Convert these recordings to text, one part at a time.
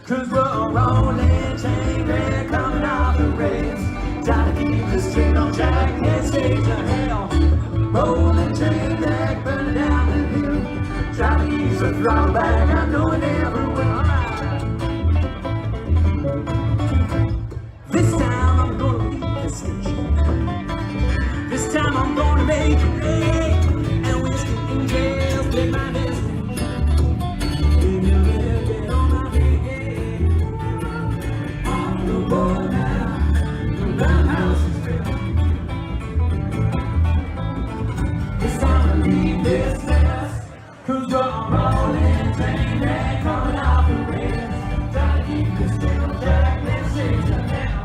'Cause we're a rolling train wreck coming off the rails. Trying to keep the straight on track, let's stage to hell. Rolling train wreck burning down the hill. Trying to ease the throttle back, I know it never will. This time I'm gonna leave the station. This time I'm gonna make it big. And whiskey and jails take my destination. Give me a little bit on my big. On the board now, the roundhouse is built. It's time to leave this mess. 'Cause we're a rolling train wreck coming off the rails. Trying to keep this straight on track, let's change the now.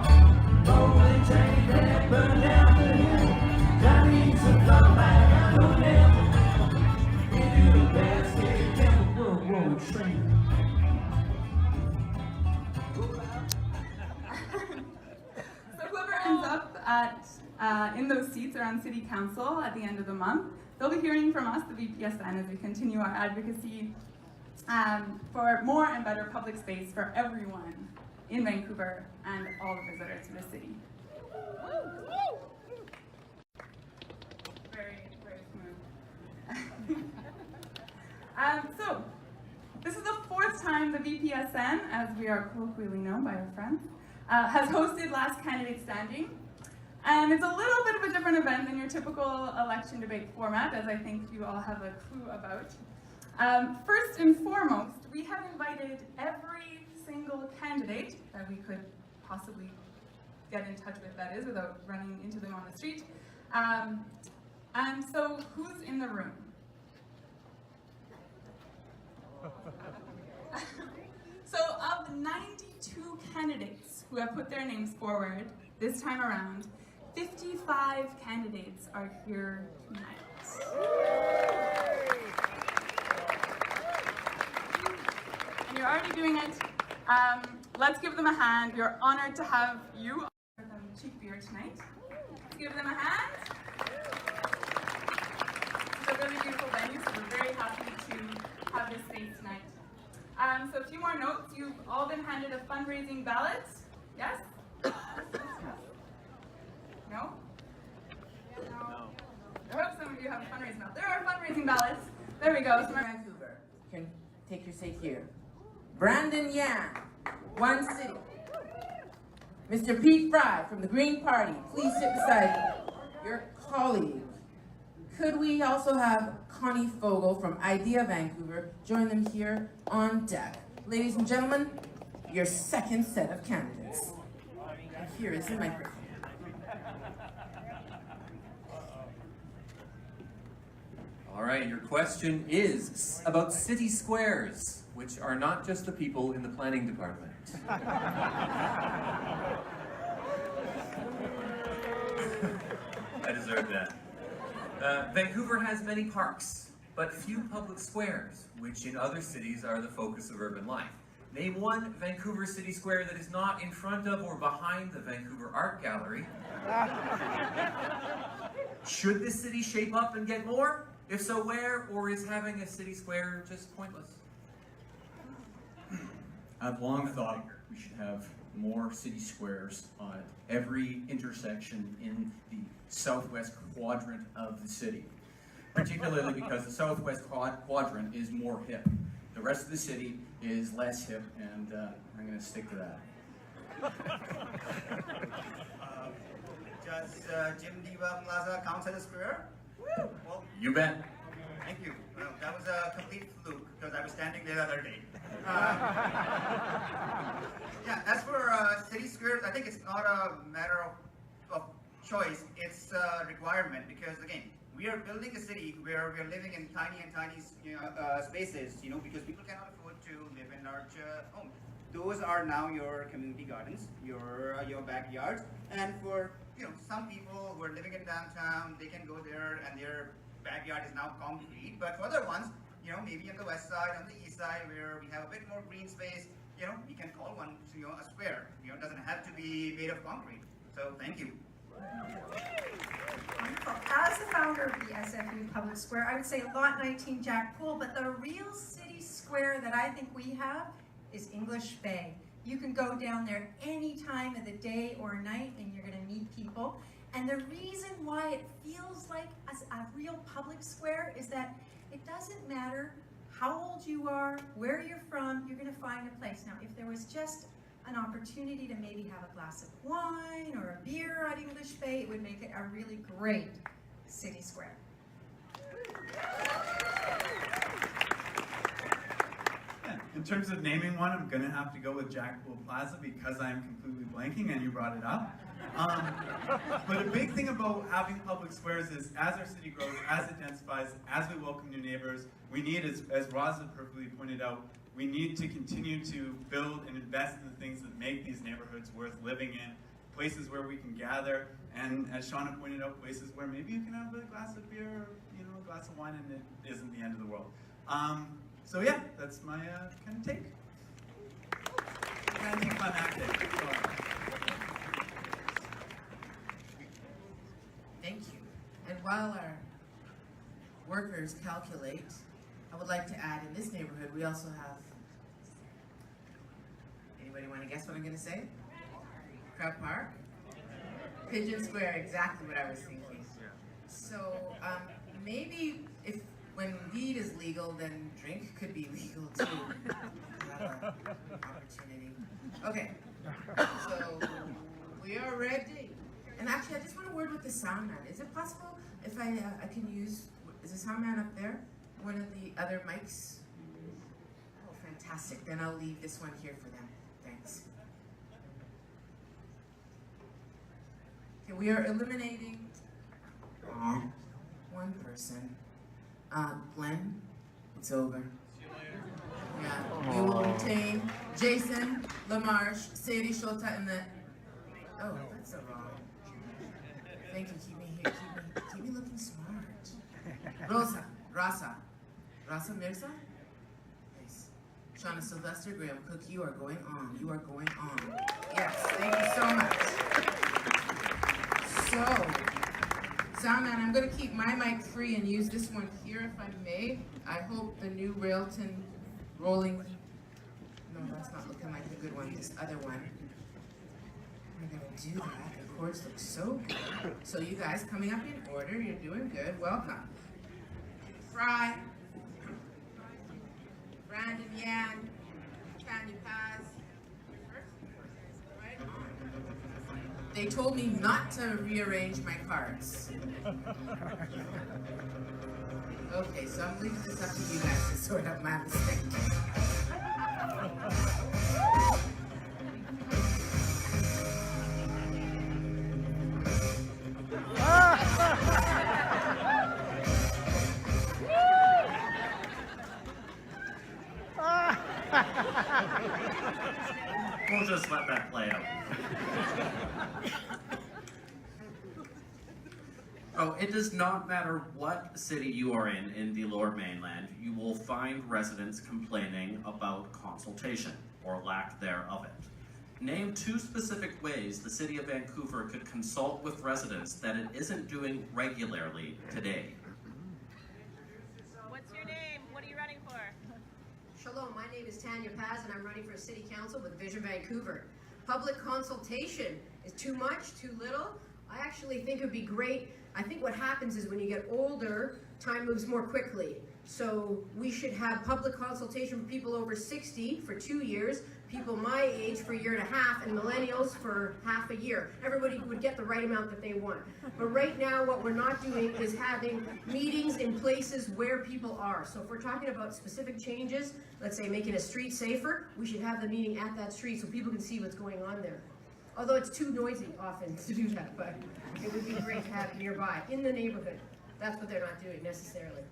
Rolling train wreck burn down the hill. Trying to eat some flour back, I know never. We do the best we can, we're a rolling train. So whoever ends up in those seats around City Council at the end of the month, they'll be hearing from us, the VPSN, as we continue our advocacy for more and better public space for everyone in Vancouver and all the visitors to the city. Very, very smooth. So, this is the fourth time the VPSN, as we are colloquially known by our friends, has hosted Last Candidate Standing. And it's a little bit of a different event than your typical election debate format, as I think you all have a clue about. First and foremost, we have invited every single candidate that we could possibly get in touch with, that is, without running into them on the street. And so, who's in the room? So, of the 92 candidates who have put their names forward this time around, 55 candidates are here tonight. And you're already doing it. Let's give them a hand. We're honored to have you offer them cheap beer tonight. Let's give them a hand. It's a really beautiful venue, so we're very happy to have this space tonight. So a few more notes. You've all been handed a fundraising ballot. Yes? No? No. I hope some of you have a fundraising ballot. There are fundraising ballots. There we go. Vancouver. You can take your seat here. Brandon Yan, One City. Mr. Pete Fry from the Green Party, please sit beside your colleague. Could we also have Connie Fogel from Idea Vancouver join them here on deck? Ladies and gentlemen, your second set of candidates. And here is the microphone. All right, your question is about city squares, which are not just the people in the planning department. I deserve that. Vancouver has many parks, but few public squares, which in other cities are the focus of urban life. Name one Vancouver City Square that is not in front of or behind the Vancouver Art Gallery. Should this city shape up and get more? If so, where? Or is having a city square just pointless? I've long thought we should have more city squares on every intersection in the southwest quadrant of the city, particularly because the southwest quadrant is more hip. The rest of the city is less hip, and I'm going to stick to that. Does Jim Diva Plaza count as a square? Well, You bet. thank you. Well, that was a complete fluke because I was standing there the other day. Yeah, as for city squares, I think it's not a matter of choice. It's a requirement because, again, we are building a city where we are living in tiny spaces, because people cannot afford to live in large homes. Those are now your community gardens, your backyards, and for some people who are living in downtown, they can go there and their backyard is now concrete. But for other ones, maybe on the west side, on the east side, where we have a bit more green space, we can call one a square. It doesn't have to be made of concrete. So thank you. As the founder of the SFU Public Square, I would say Lot 19 Jack Pool, but the real city square that I think we have is English Bay. You can go down there any time of the day or night and you're gonna meet people. And the reason why it feels like a real public square is that it doesn't matter how old you are, where you're from, you're gonna find a place. Now, if there was just an opportunity to maybe have a glass of wine or a beer at English Bay, it would make it a really great city square. Yeah, in terms of naming one, I'm gonna have to go with Jackpool Plaza because I'm completely blanking and you brought it up. But a big thing about having public squares is as our city grows, as it densifies, as we welcome new neighbors, we need, as Rosa perfectly pointed out, we need to continue to build and invest in the things that make these neighborhoods worth living in, places where we can gather, and as Shauna pointed out, places where maybe you can have a glass of beer or a glass of wine and it isn't the end of the world. So yeah, that's my kind of take. Kind of fun acting. Thank you. And while our workers calculate, I would like to add in this neighborhood, we also have, anybody want to guess what I'm going to say? Crab Park? Pigeon Square, exactly what I was thinking. So maybe if when weed is legal, then drink could be legal too. Have an opportunity. Okay, so we are ready. And actually, I just want to word with the sound man. Is it possible if I can use, is the sound man up there? One of the other mics? Oh, fantastic. Then I'll leave this one here for them. Thanks. Okay, we are eliminating one person. Glenn, it's over. Yeah, we will retain Jason, LaMarche, Sadie Shota, and the, oh, that's so wrong. Thank you, keep me here, keep me looking smart. Rasa Mirza? Nice. Shauna Sylvester, Graham Cook, you are going on. You are going on. Yes, thank you so much. So, Soundman, I'm going to keep my mic free and use this one here if I may. I hope the new Railton rolling, no, that's not looking like a good one, this other one. We're going to do that. The chords look so good. So you guys coming up in order, you're doing good. Welcome. Fry, Brandon Yan, Tanya Paz. Right on. They told me not to rearrange my cards. Okay, so I'm leaving this up to you guys to sort out my mistake. We'll just let that play out. Oh, it does not matter what city you are in the Lower Mainland, you will find residents complaining about consultation, or lack thereof it. Name 2 specific ways the City of Vancouver could consult with residents that it isn't doing regularly today. What's your name? What are you running for? Shalom, my name is Tanya Paz and I'm running for City Council with Vision Vancouver. Public consultation is too much, too little. I actually think it would be great. I think what happens is when you get older, time moves more quickly. So we should have public consultation for people over 60 for 2 years, people my age for 1.5 years, and millennials for half a year. Everybody would get the right amount that they want. But right now, what we're not doing is having meetings in places where people are. So if we're talking about specific changes, let's say making a street safer, we should have the meeting at that street so people can see what's going on there. Although it's too noisy often to do that, but it would be great to have it nearby, in the neighborhood. That's what they're not doing necessarily.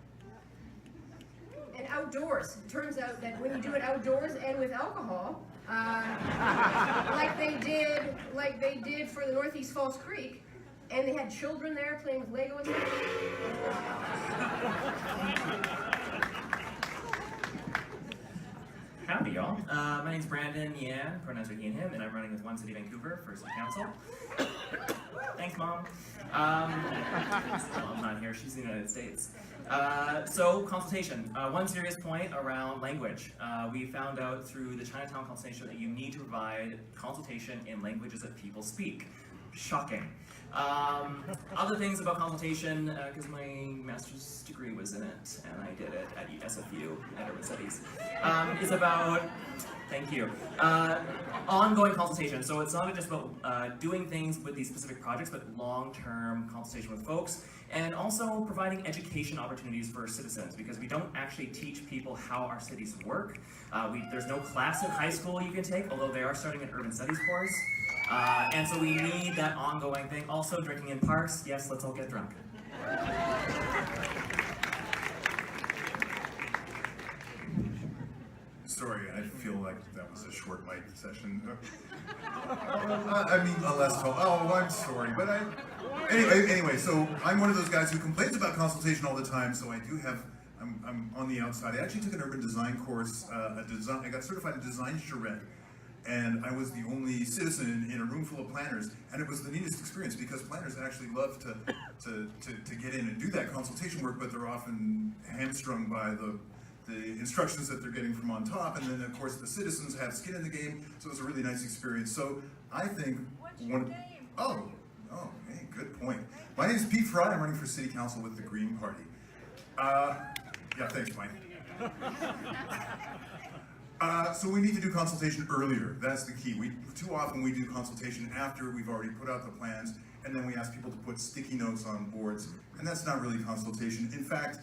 And outdoors, it turns out that when you do it outdoors and with alcohol, like they did for the Northeast Falls Creek, and they had children there playing with Lego and stuff. Howdy, y'all. My name's Brandon Yan, pronouns are he and him, and I'm running with One City Vancouver for City Council. Thanks, Mom. Mom's not here, she's in the United States. So, consultation. One serious point around language. We found out through the Chinatown consultation that you need to provide consultation in languages that people speak. Shocking. Other things about consultation, because my master's degree was in it, and I did it at SFU, at Urban Studies, is about, thank you, ongoing consultation. So it's not just about doing things with these specific projects, but long-term consultation with folks, and also providing education opportunities for citizens, because we don't actually teach people how our cities work. There's no class in high school you can take, although they are starting an Urban Studies course. And so we need that ongoing thing. Also, drinking in parks. Yes, let's all get drunk. Sorry, I feel like that was a short mic session. I mean, less tall. Oh, I'm sorry, but anyway, so I'm one of those guys who complains about consultation all the time, so I do have, I'm on the outside. I actually took an urban design course, I got certified in design charrette. And I was the only citizen in a room full of planners, and it was the neatest experience because planners actually love to get in and do that consultation work, but they're often hamstrung by the instructions that they're getting from on top, and then of course the citizens have skin in the game, so it was a really nice experience. So I think oh, hey, good point. My name is Pete Fry. I'm running for City Council with the Green Party. Yeah, thanks, Mike. So we need to do consultation earlier. That's the key. Too often we do consultation after we've already put out the plans, and then we ask people to put sticky notes on boards, and that's not really consultation. In fact,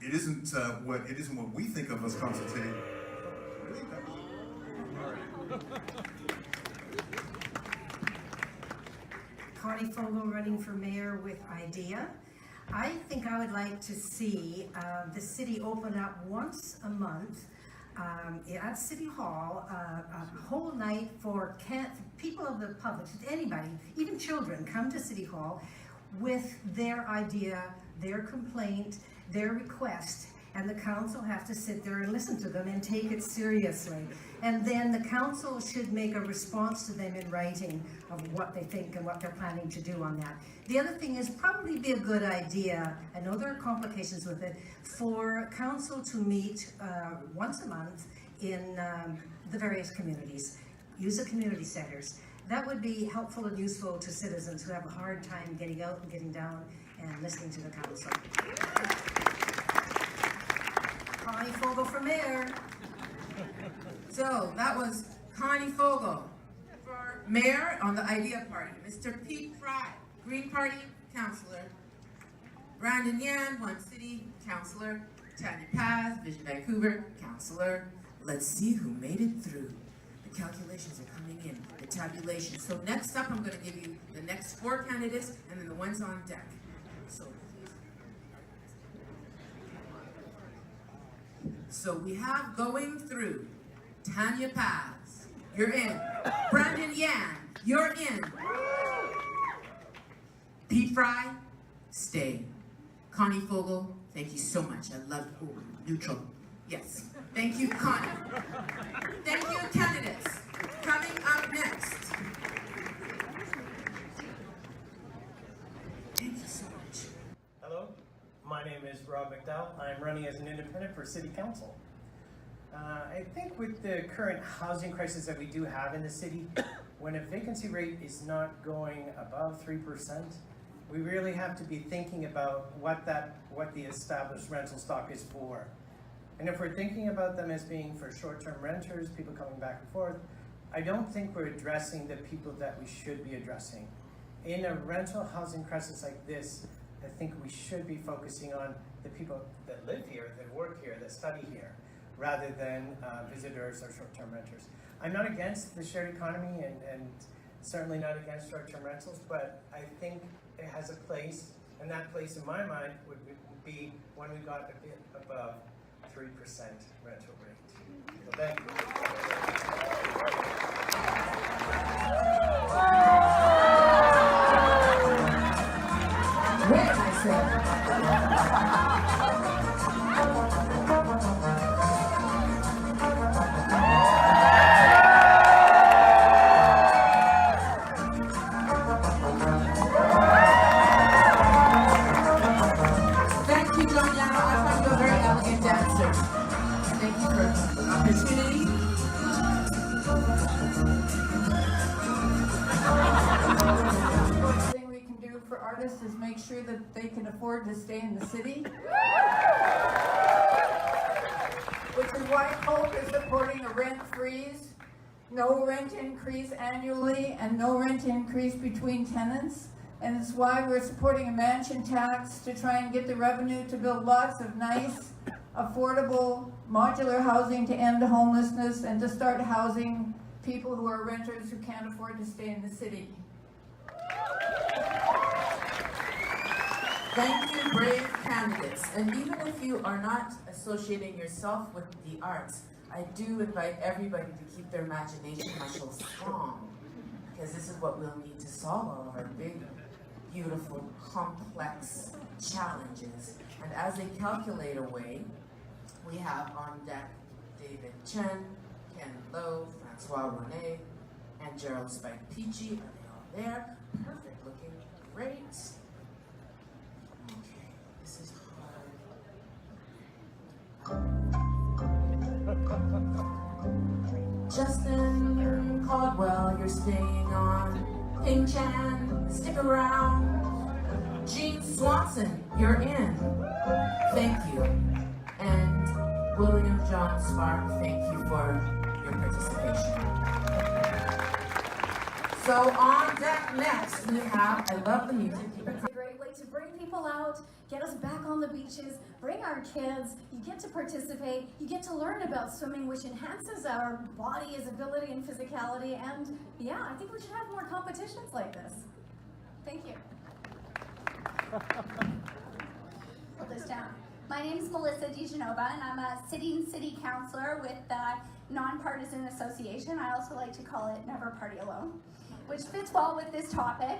it isn't what we think of as consultation. Really? Connie Fogel running for mayor with IDEA. I think I would like to see the city open up once a month at City Hall, a whole night for people of the public, anybody, even children, come to City Hall with their idea, their complaint, their request, and the council have to sit there and listen to them and take it seriously. And then the council should make a response to them in writing of what they think and what they're planning to do on that. The other thing is probably be a good idea, I know there are complications with it, for council to meet once a month in the various communities. Use the community centers. That would be helpful and useful to citizens who have a hard time getting out and getting down and listening to the council. Connie Fogel for mayor. So that was Connie Fogel for mayor on the IDEA party. Mr. Pete Fry, Green Party councillor. Brandon Yan, One City councillor. Tanya Paz, Vision Vancouver councillor. Let's see who made it through. The calculations are coming in, the tabulation. So next up, I'm going to give you the next 4 candidates and then the ones on deck. So we have going through Tanya Paz, you're in. Brandon Yan, you're in. Pete Fry, stay. Connie Fogel, thank you so much. I love you. Neutral. Yes. Thank you, Connie. Thank you, candidates. Coming up next. Thank you so much. Hello, my name is Rob McDowell. I'm running as an independent for City Council. I think with the current housing crisis that we do have in the city, when a vacancy rate is not going above 3%, we really have to be thinking about what the established rental stock is for. And if we're thinking about them as being for short-term renters, people coming back and forth, I don't think we're addressing the people that we should be addressing. In a rental housing crisis like this, I think we should be focusing on the people that live here, that work here, that study here, rather than visitors or short-term renters. I'm not against the shared economy and certainly not against short-term rentals, but I think it has a place, and that place in my mind would be when we got a bit above 3% rental rate. So thank you. Wait, I said. artists is make sure that they can afford to stay in the city. Which is why Hope is supporting a rent freeze, no rent increase annually, and no rent increase between tenants. And it's why we're supporting a mansion tax to try and get the revenue to build lots of nice, affordable, modular housing to end homelessness and to start housing people who are renters who can't afford to stay in the city. Thank you, brave candidates. And even if you are not associating yourself with the arts, I do invite everybody to keep their imagination muscles strong, because this is what we'll need to solve all of our big, beautiful, complex challenges. And as they calculate away, we have on deck David Chen, Ken Lowe, Francois René, and Gerald Spike Peachy. Are they all there? Perfect, looking great. Okay, this is hard. Justin Caldwell, you're staying on. Ping Chan, stick around. Jean Swanson, you're in. Thank you. And William John Spark, thank you for your participation. So on deck next, we have, I love the music. It's a great way to bring people out, get us back on the beaches, bring our kids, you get to participate, you get to learn about swimming, which enhances our body's ability and physicality, and yeah, I think we should have more competitions like this. Thank you. Put this down. My name is Melissa DeGenova, and I'm a sitting city councilor with the Nonpartisan Association. I also like to call it Never Party Alone, which fits well with this topic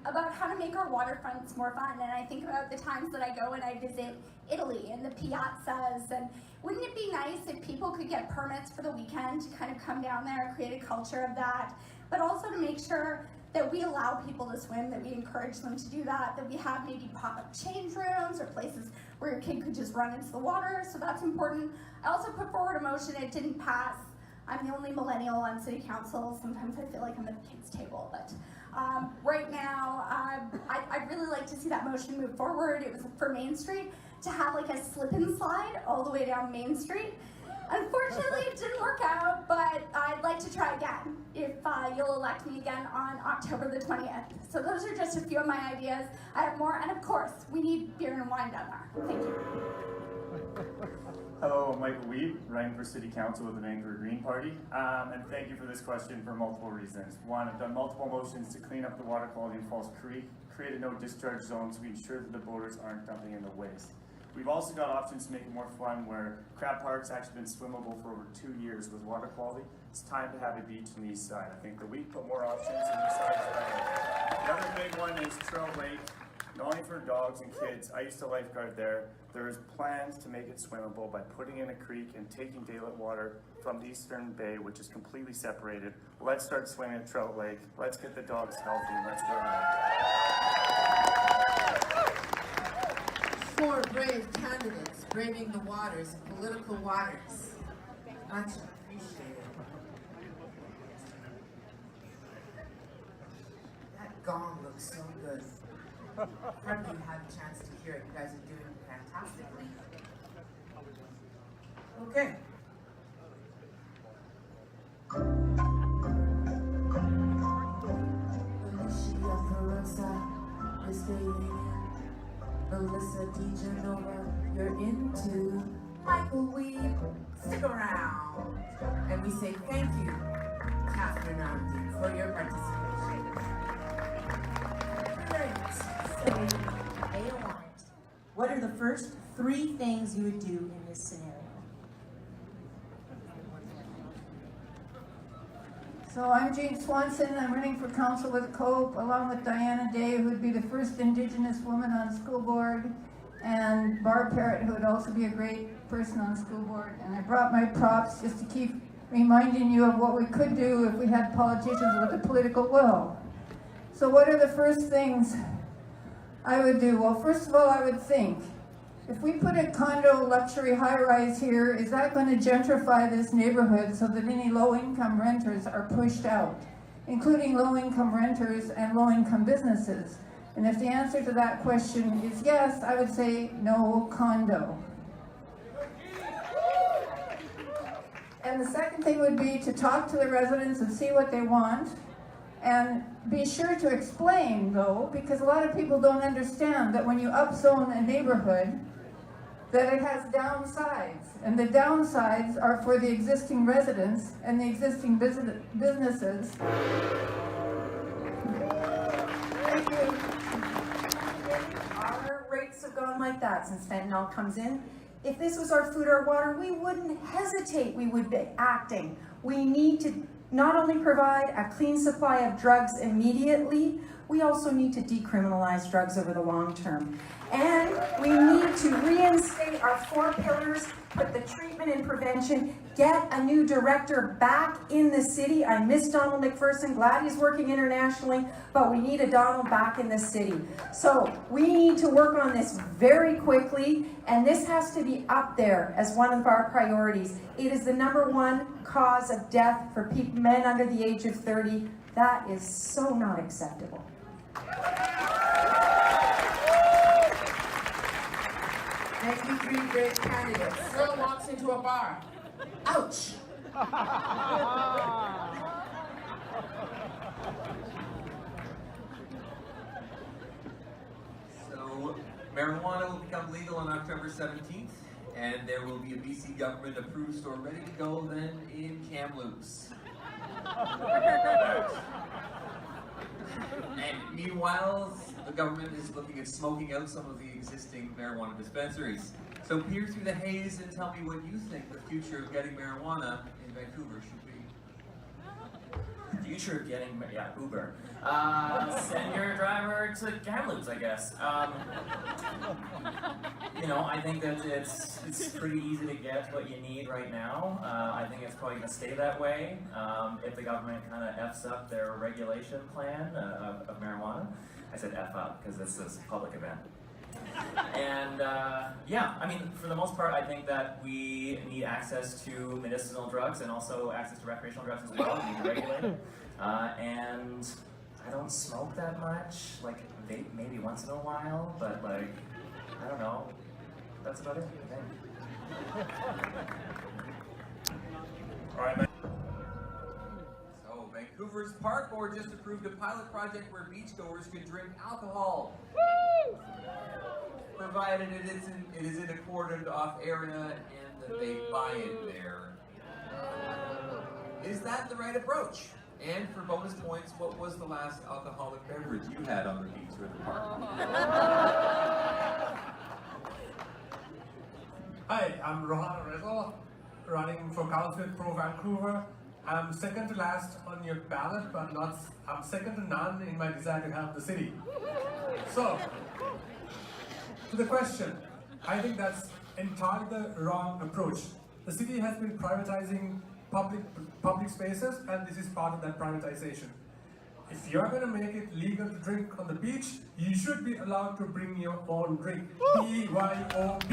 about how to make our waterfronts more fun. And I think about the times that I go and I visit Italy and the piazzas, and wouldn't it be nice if people could get permits for the weekend to kind of come down there, create a culture of that, but also to make sure that we allow people to swim, that we encourage them to do that, that we have maybe pop-up change rooms or places where your kid could just run into the water, so that's important. I also put forward a motion, it didn't pass. I'm the only millennial on city council. Sometimes I feel like I'm at the kids' table, but right now, I'd really like to see that motion move forward. It was for Main Street, to have like a slip and slide all the way down Main Street. Unfortunately, it didn't work out, but I'd like to try again if you'll elect me again on October the 20th. So those are just a few of my ideas. I have more, and of course, we need beer and wine down there. Thank you. Hello, I'm Michael Weeb, running for City Council with the Vancouver Green Party, and thank you for this question for multiple reasons. One, I've done multiple motions to clean up the water quality in Falls Creek, create a no discharge zone so we ensure that the boaters aren't dumping in the waste. We've also got options to make it more fun, where Crab Park's actually been swimmable for over 2 years with water quality. It's time to have a beach on the east side. I think that we put more options on the east side is better. The other big one is Trail Lake, not only for dogs and kids. I used to lifeguard there. There is plans to make it swimmable by putting in a creek and taking daylit water from the Eastern Bay, which is completely separated. Let's start swimming at Trout Lake. Let's get the dogs healthy. Let's go Four brave candidates braving the waters, political waters. Much appreciated. That gong looks so good. Hardly had a chance to hear it. You guys are doing fantastically. Okay. Alicia Perosa, Miss Daly, Melissa DeGenova, you're into Michael Weeb, stick around. And we say thank you, Catherine Amdi, for your participation. Great. So, they want it. What are the first 3 things you would do in this scenario? So I'm Jean Swanson. I'm running for council with COPE, along with Diana Day, who would be the first Indigenous woman on school board, and Barb Parrott, who would also be a great person on school board. And I brought my props just to keep reminding you of what we could do if we had politicians with the political will. So what are the first things I would do? Well, first of all, I would think, if we put a condo luxury high-rise here, is that going to gentrify this neighborhood so that any low-income renters are pushed out, including low-income renters and low-income businesses? And if the answer to that question is yes, I would say no condo. And the second thing would be to talk to the residents and see what they want. And be sure to explain, though, because a lot of people don't understand that when you upzone a neighborhood, that it has downsides. And the downsides are for the existing residents and the existing businesses. Thank you. Our rates have gone like that since fentanyl comes in. If this was our food or water, we wouldn't hesitate, we would be acting. We need to not only provide a clean supply of drugs immediately, we also need to decriminalize drugs over the long term. And we need to reinstate our 4 pillars, put the treatment and prevention, get a new director back in the city. I miss Donald McPherson, glad he's working internationally, but we need a Donald back in the city. So we need to work on this very quickly, and this has to be up there as one of our priorities. It is the #1 cause of death for men under the age of 30. That is so not acceptable. Thank you, 3 great candidates. Girl walks into a bar. Ouch! So, marijuana will become legal on October 17th, and there will be a BC government-approved store ready to go then in Kamloops. And meanwhile, the government is looking at smoking out some of the existing marijuana dispensaries. So peer through the haze and tell me what you think the future of getting marijuana in Vancouver should be. The future of getting, Uber. Send your driver to Kamloops, I guess. You know, I think that it's pretty easy to get what you need right now. I think it's probably going to stay that way if the government kind of F's up their regulation plan of marijuana. I said F up because this is a public event. And yeah, I mean, for the most part, I think that we need access to medicinal drugs and also access to recreational drugs as well. We need to regulate it. And I don't smoke that much, like vape maybe once in a while, but like, I don't know. That's about it, I think. All right, so Vancouver's Park Board just approved a pilot project where beachgoers could drink alcohol. Woo! Provided it is in a cordoned off area and that they buy it there. Is that the right approach? And for bonus points, what was the last alcoholic beverage you had on the beach or the park? Hi, I'm Rohan Rizal, running for Council Pro Vancouver. I'm second to last on your ballot, but I'm second to none in my desire to help the city. So, to the question, I think that's entirely the wrong approach. The city has been privatizing public spaces, and this is part of that privatization. If you're going to make it legal to drink on the beach, you should be allowed to bring your own drink. BYOBB.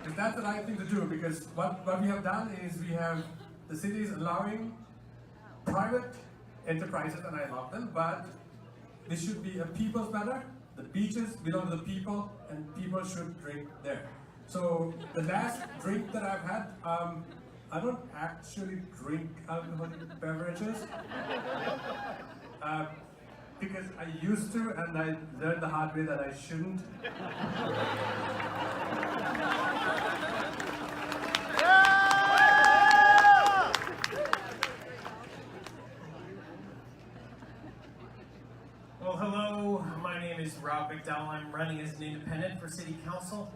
Because that's the right thing to do, because what we have done is the city is allowing private enterprises, and I love them, but this should be a people's matter. The beaches belong to the people, and people should drink there. So the last drink that I've had, I don't actually drink alcoholic beverages because I used to, and I learned the hard way that I shouldn't. Well, hello, my name is Rob McDowell. I'm running as an independent for City Council.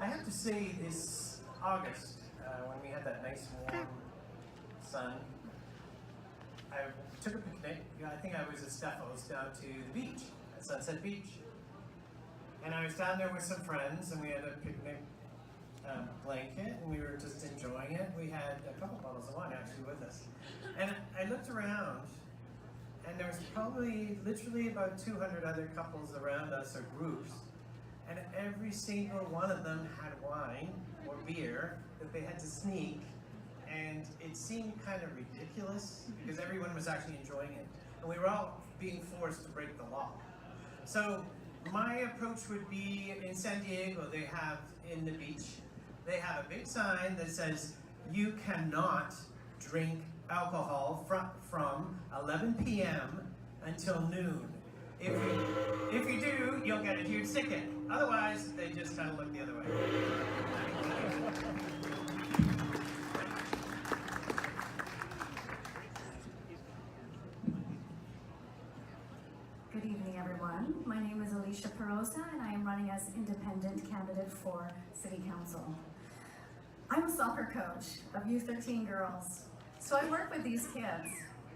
I have to say, this August, when we had that nice warm sun, I took a picnic. I think I was at Steffo's down to the beach, at Sunset Beach. And I was down there with some friends, and we had a picnic blanket, and we were just enjoying it. We had a couple bottles of wine actually with us. And I looked around, and there was probably literally about 200 other couples around us, or groups. And every single one of them had wine or beer that they had to sneak, and it seemed kind of ridiculous because everyone was actually enjoying it. and we were all being forced to break the law. So my approach would be, in San Diego, they have in the beach, they have a big sign that says, you cannot drink alcohol from 11 p.m. until noon. If you do, you'll get a huge ticket. Otherwise, they just kind of look the other way. Good evening, everyone. My name is Alicia Perosa, and I am running as independent candidate for City Council. I'm a soccer coach of U13 girls, so I work with these kids.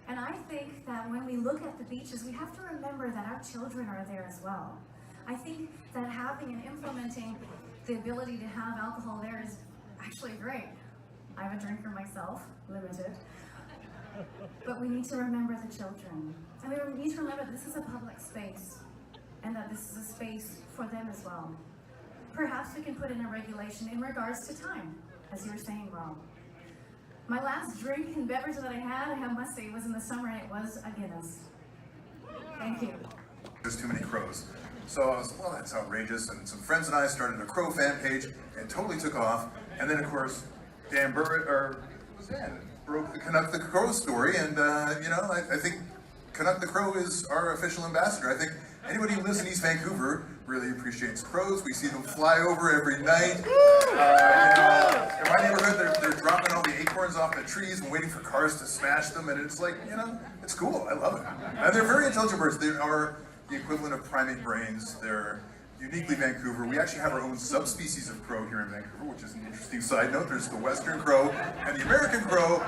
And I think that when we look at the beaches, we have to remember that our children are there as well. I think that having and implementing the ability to have alcohol there is actually great. I'm a drinker myself, limited. But we need to remember the children. And we need to remember this is a public space, and that this is a space for them as well. Perhaps we can put in a regulation in regards to time, as you were saying, Rob. My last drink and beverage that I must say, was in the summer, and it was a Guinness. Thank you. There's too many crows. So I was, well, that's outrageous. And some friends and I started a crow fan page, and totally took off. And then, of course, Dan Burrett, or it was Dan, broke the Canuck the Crow story. And, you know, I think Canuck the Crow is our official ambassador. I think anybody who lives in East Vancouver really appreciates crows. We see them fly over every night. You know, in my neighborhood, they're dropping all the acorns off the trees and waiting for cars to smash them, and it's like, you know, it's cool. I love it. And they're very intelligent birds. They are the equivalent of primate brains. They're uniquely Vancouver. We actually have our own subspecies of crow here in Vancouver, which is an interesting side note. There's the Western crow and the American crow.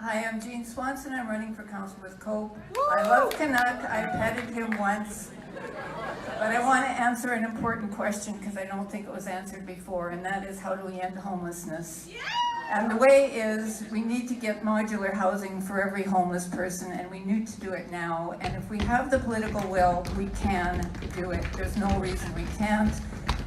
Hi, I'm Jean Swanson. I'm running for council with Cope. I love Canuck. I petted him once. But I want to answer an important question because I don't think it was answered before, and that is, how do we end homelessness? Yeah! And the way is, we need to get modular housing for every homeless person, and we need to do it now. And if we have the political will, we can do it. There's no reason we can't.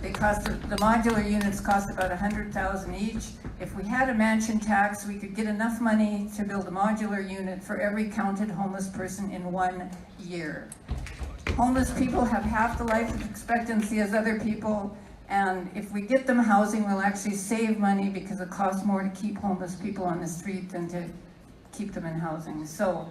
The modular units cost about $100,000 each. If we had a mansion tax, we could get enough money to build a modular unit for every counted homeless person in 1 year. Homeless people have half the life expectancy as other people, and if we get them housing, we'll actually save money because it costs more to keep homeless people on the street than to keep them in housing. So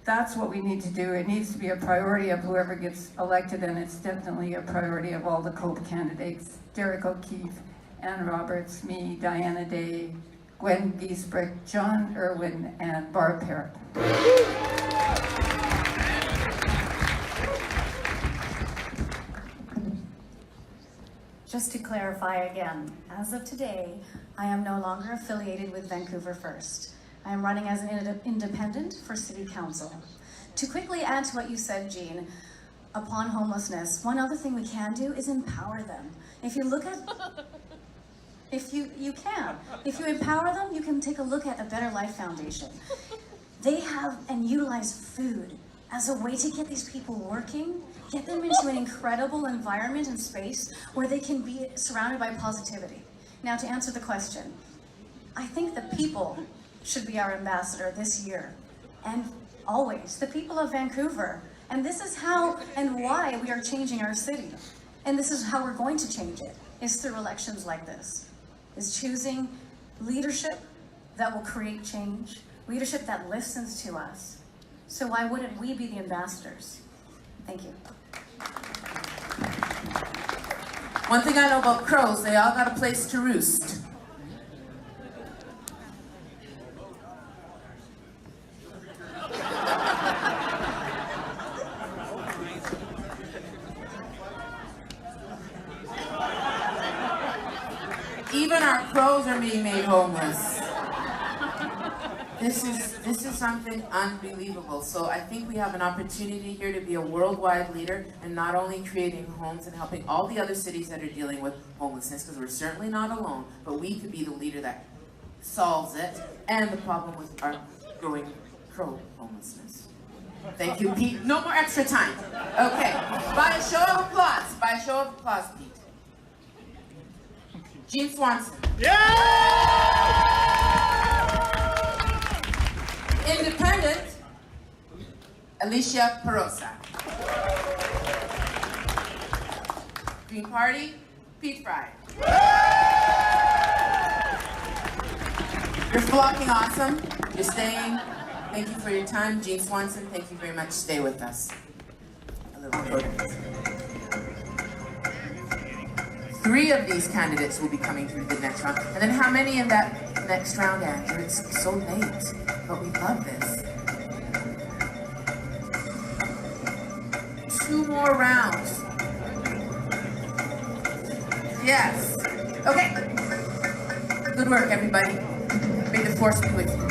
that's what we need to do. It needs to be a priority of whoever gets elected, and it's definitely a priority of all the COPE candidates. Derek O'Keefe, Ann Roberts, me, Diana Day, Gwen Giesbrick, John Irwin, and Barb Parrott. Just to clarify again, as of today, I am no longer affiliated with Vancouver First. I am running as an independent for City Council. To quickly add to what you said, Jean, upon homelessness, one other thing we can do is empower them. If you look at, if you empower them, you can take a look at the Better Life Foundation. They have and utilize food as a way to get these people working, get them into an incredible environment and space where they can be surrounded by positivity. Now, to answer the question, I think the people should be our ambassador this year and always, the people of Vancouver. And this is how and why we are changing our city. And this is how we're going to change it, is through elections like this, is choosing leadership that will create change, leadership that listens to us. So why wouldn't we be the ambassadors? Thank you. One thing I know about crows, they all got a place to roost. Even our crows are being made homeless. This is something unbelievable. So I think we have an opportunity here to be a worldwide leader and not only creating homes and helping all the other cities that are dealing with homelessness, because we're certainly not alone, but we could be the leader that solves it and the problem with our growing crow homelessness. Thank you, Pete. No more extra time. Okay. By a show of applause, Pete. Jean Swanson. Independent, Alicia Perosa. Green Party, Pete Fry. You're flocking awesome. You're staying. Thank you for your time. Jean Swanson, thank you very much. Stay with us. A little photo. 3 of these candidates will be coming through the next round. And then how many in that next round, Andrew? It's so late, but we love this. 2 more rounds. Yes. Okay. Good work, everybody. May the force be with you.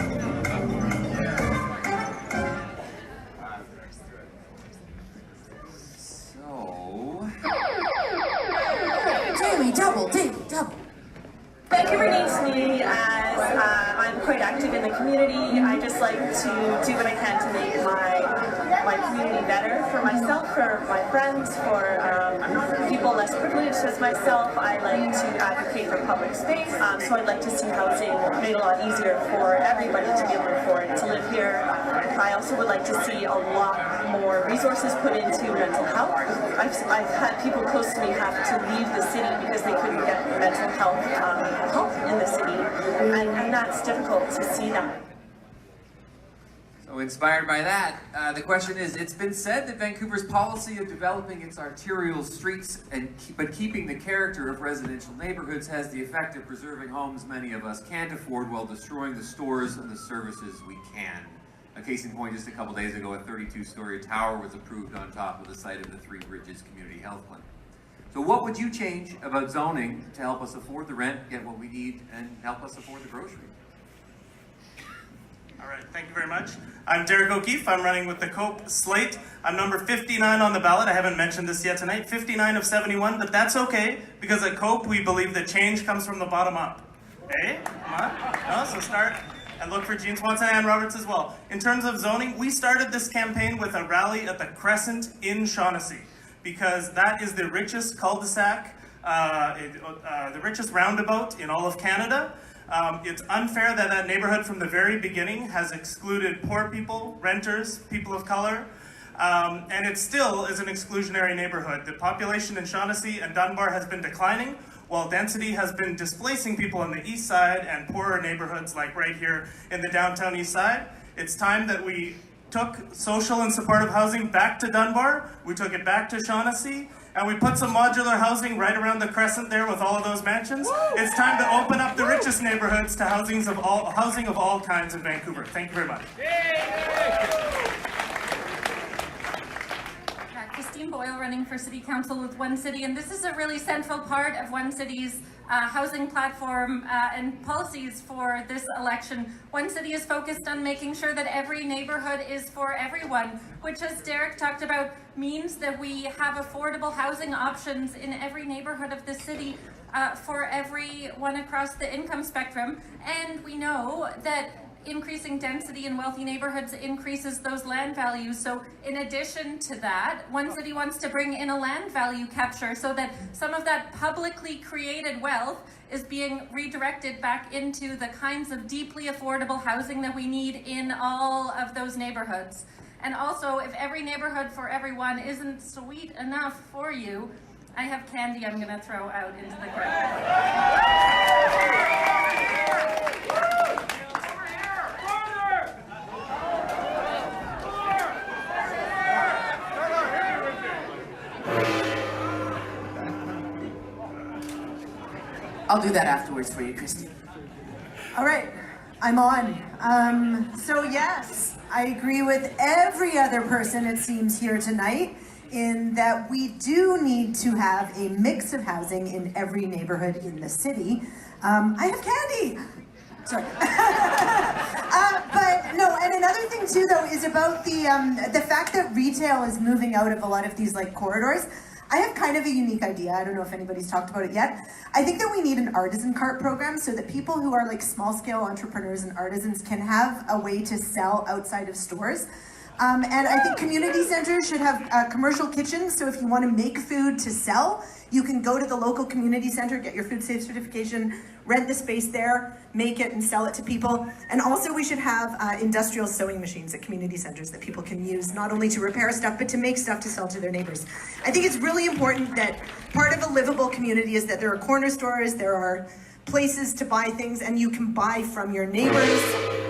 Daily double. Vancouver needs me as I'm quite active in the community. I just like to do what I can to make my community better for myself, for my friends, for people less privileged as myself. I like to advocate for public space, so I'd like to see housing made a lot easier for everybody to be able to afford to live here. I also would like to see a lot more resources put into mental health. I've had people close to me have to leave the city because they couldn't get mental health help in the city, and that's difficult to see that. So inspired by that, the question is, it's been said that Vancouver's policy of developing its arterial streets but keeping the character of residential neighborhoods has the effect of preserving homes many of us can't afford while destroying the stores and the services we can. A case in point, just a couple days ago, a 32-story tower was approved on top of the site of the Three Bridges Community Health Clinic. So what would you change about zoning to help us afford the rent, get what we need, and help us afford the groceries? All right, thank you very much. I'm Derek O'Keefe. I'm running with the COPE slate. I'm number 59 on the ballot. I haven't mentioned this yet tonight. 59 of 71, but that's okay, because at COPE we believe that change comes from the bottom up. Hey, come on. No, so start and look for Jean Swanson and Roberts as well. In terms of zoning, we started this campaign with a rally at the Crescent in Shaughnessy, because that is the richest cul-de-sac, the richest roundabout in all of Canada. It's unfair that that neighborhood from the very beginning has excluded poor people, renters, people of color, and it still is an exclusionary neighborhood. The population in Shaughnessy and Dunbar has been declining, while density has been displacing people on the east side and poorer neighborhoods like right here in the downtown east side. It's time that we took social and supportive housing back to Dunbar, we took it back to Shaughnessy, and we put some modular housing right around the Crescent there with all of those mansions. It's time to open up the richest neighborhoods to housing of all kinds in Vancouver. Thank you very much. Christine Boyle, running for City Council with One City, and this is a really central part of One City's housing platform and policies for this election. One City is focused on making sure that every neighborhood is for everyone, which, as Derek talked about, means that we have affordable housing options in every neighborhood of the city for everyone across the income spectrum. And we know that increasing density in wealthy neighborhoods increases those land values. So in addition to that, One City wants to bring in a land value capture so that some of that publicly created wealth is being redirected back into the kinds of deeply affordable housing that we need in all of those neighborhoods. And also, if every neighborhood for everyone isn't sweet enough for you, I have candy I'm gonna throw out into the crowd. I'll do that afterwards for you, Christy. All right, I'm on. So yes, I agree with every other person, it seems, here tonight, in that we do need to have a mix of housing in every neighborhood in the city. I have candy. Sorry. But no, and another thing too, though, is about the fact that retail is moving out of a lot of these like corridors. I have kind of a unique idea. I don't know if anybody's talked about it yet. I think that we need an artisan cart program so that people who are like small scale entrepreneurs and artisans can have a way to sell outside of stores. And I think community centers should have commercial kitchens, so if you want to make food to sell, you can go to the local community center, get your food safe certification, rent the space there, make it and sell it to people. And also we should have industrial sewing machines at community centers that people can use not only to repair stuff, but to make stuff to sell to their neighbors. I think it's really important that part of a livable community is that there are corner stores, there are places to buy things, and you can buy from your neighbors.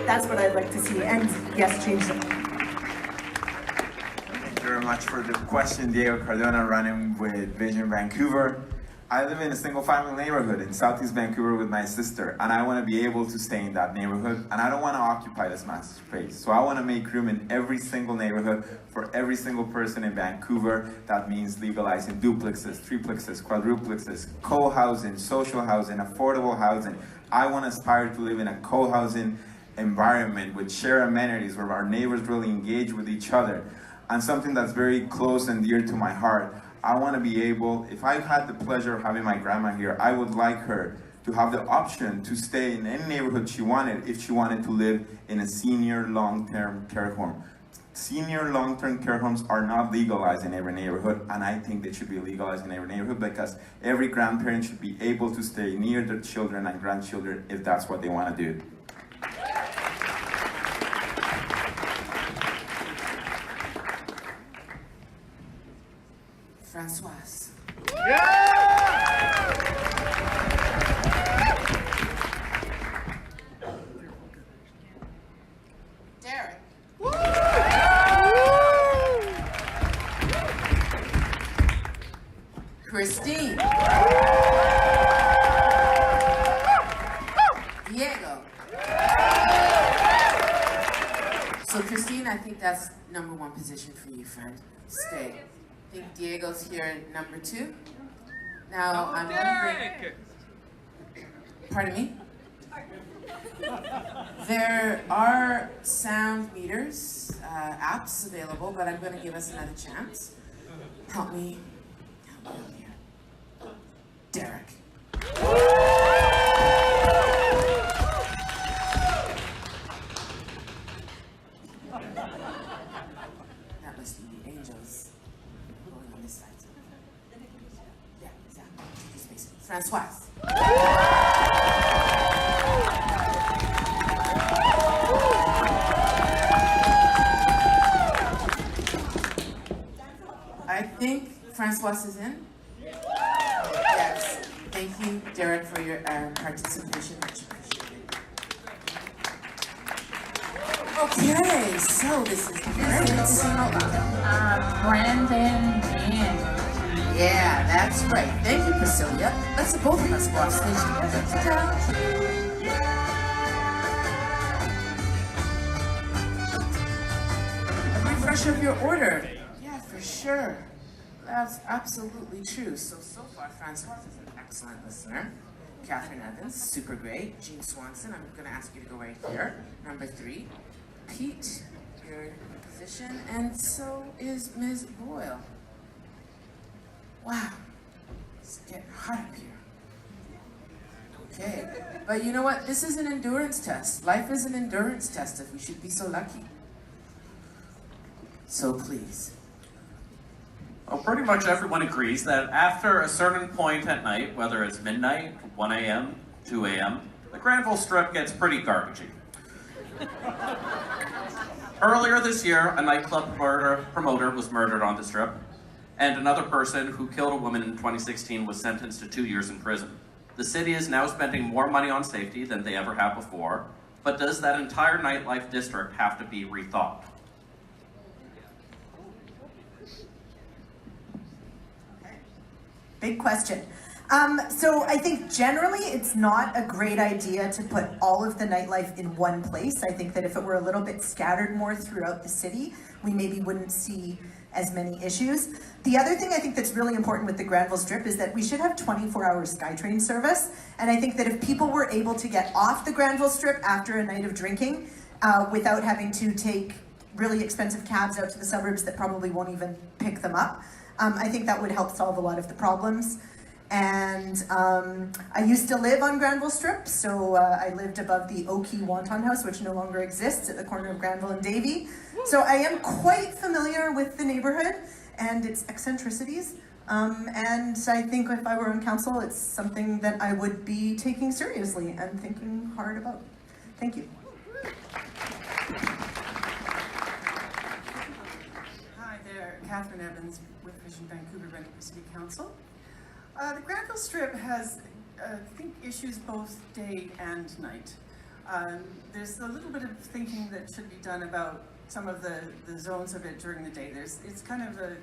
That's what I'd like to see. And yes, change them. Thank you very much for the question. Diego Cardona, running with Vision Vancouver. I live in a single family neighborhood in Southeast Vancouver with my sister, and I want to be able to stay in that neighborhood, and I don't want to occupy this massive space. So I want to make room in every single neighborhood for every single person in Vancouver. That means legalizing duplexes, triplexes, quadruplexes, co-housing, social housing, affordable housing. I want to aspire to live in a co-housing environment with shared amenities where our neighbors really engage with each other. And something that's very close and dear to my heart, I want to be able, if I had the pleasure of having my grandma here, I would like her to have the option to stay in any neighborhood she wanted if she wanted to live in a senior long-term care home. Senior long-term care homes are not legalized in every neighborhood, and I think they should be legalized in every neighborhood because every grandparent should be able to stay near their children and grandchildren if that's what they want to do. Francoise. Derek. Christine. Diego. So Christine, I think that's #1 position for you, friend. Stay. I think Diego's here at #2. Now I'm wondering. Pardon me? There are sound meters, apps available, but I'm going to give us another chance. Help me out here. Derek. That must be the angels going on this side. Yeah, exactly. This space. Francoise. I think Francoise is in. Yes. Thank you, Derek, for your participation. Much appreciated. Okay, so this is Brandon Jan. Yeah, that's right. Thank you, Priscilla. Let's both of us go off stage together. A refresh of your order. Yeah, for sure. That's absolutely true. So far, Francois is an excellent listener. Catherine Evans, super great. Jean Swanson, I'm going to ask you to go right here. #3. Pete, your position, and so is Ms. Boyle. Wow, it's getting hot up here. Okay, but you know what? This is an endurance test. Life is an endurance test if we should be so lucky. So please. Well, pretty much everyone agrees that after a certain point at night, whether it's midnight, 1 a.m., 2 a.m., the Granville Strip gets pretty garbagey. Earlier this year, a nightclub promoter was murdered on the Strip, and another person who killed a woman in 2016 was sentenced to 2 years in prison. The city is now spending more money on safety than they ever have before, but does that entire nightlife district have to be rethought? Big question. So I think generally it's not a great idea to put all of the nightlife in one place. I think that if it were a little bit scattered more throughout the city, we maybe wouldn't see as many issues. The other thing I think that's really important with the Granville Strip is that we should have 24-hour SkyTrain service. And I think that if people were able to get off the Granville Strip after a night of drinking without having to take really expensive cabs out to the suburbs that probably won't even pick them up, I think that would help solve a lot of the problems. And I used to live on Granville Strip, so I lived above the Oakey Wonton House, which no longer exists, at the corner of Granville and Davie. So I am quite familiar with the neighborhood and its eccentricities. And I think if I were on council, it's something that I would be taking seriously and thinking hard about. Thank you. Hi there, Catherine Evans with Vision Vancouver City Council. The Granville Strip has, I think, issues both day and night. There's a little bit of thinking that should be done about some of the zones of it during the day. It's kind of an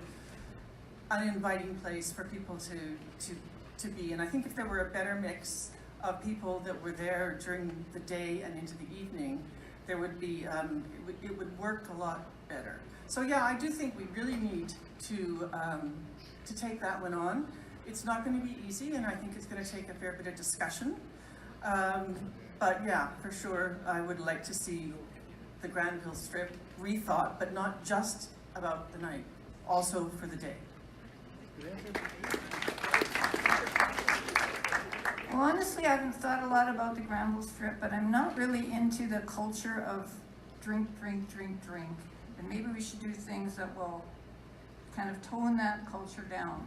uninviting place for people to be, and I think if there were a better mix of people that were there during the day and into the evening, there would be, it would work a lot better. So yeah, I do think we really need to take that one on. It's not going to be easy, and I think it's going to take a fair bit of discussion. But yeah, for sure, I would like to see the Granville Strip rethought, but not just about the night, also for the day. Well, honestly, I haven't thought a lot about the Granville Strip, but I'm not really into the culture of drink, drink, drink, drink. And maybe we should do things that will kind of tone that culture down.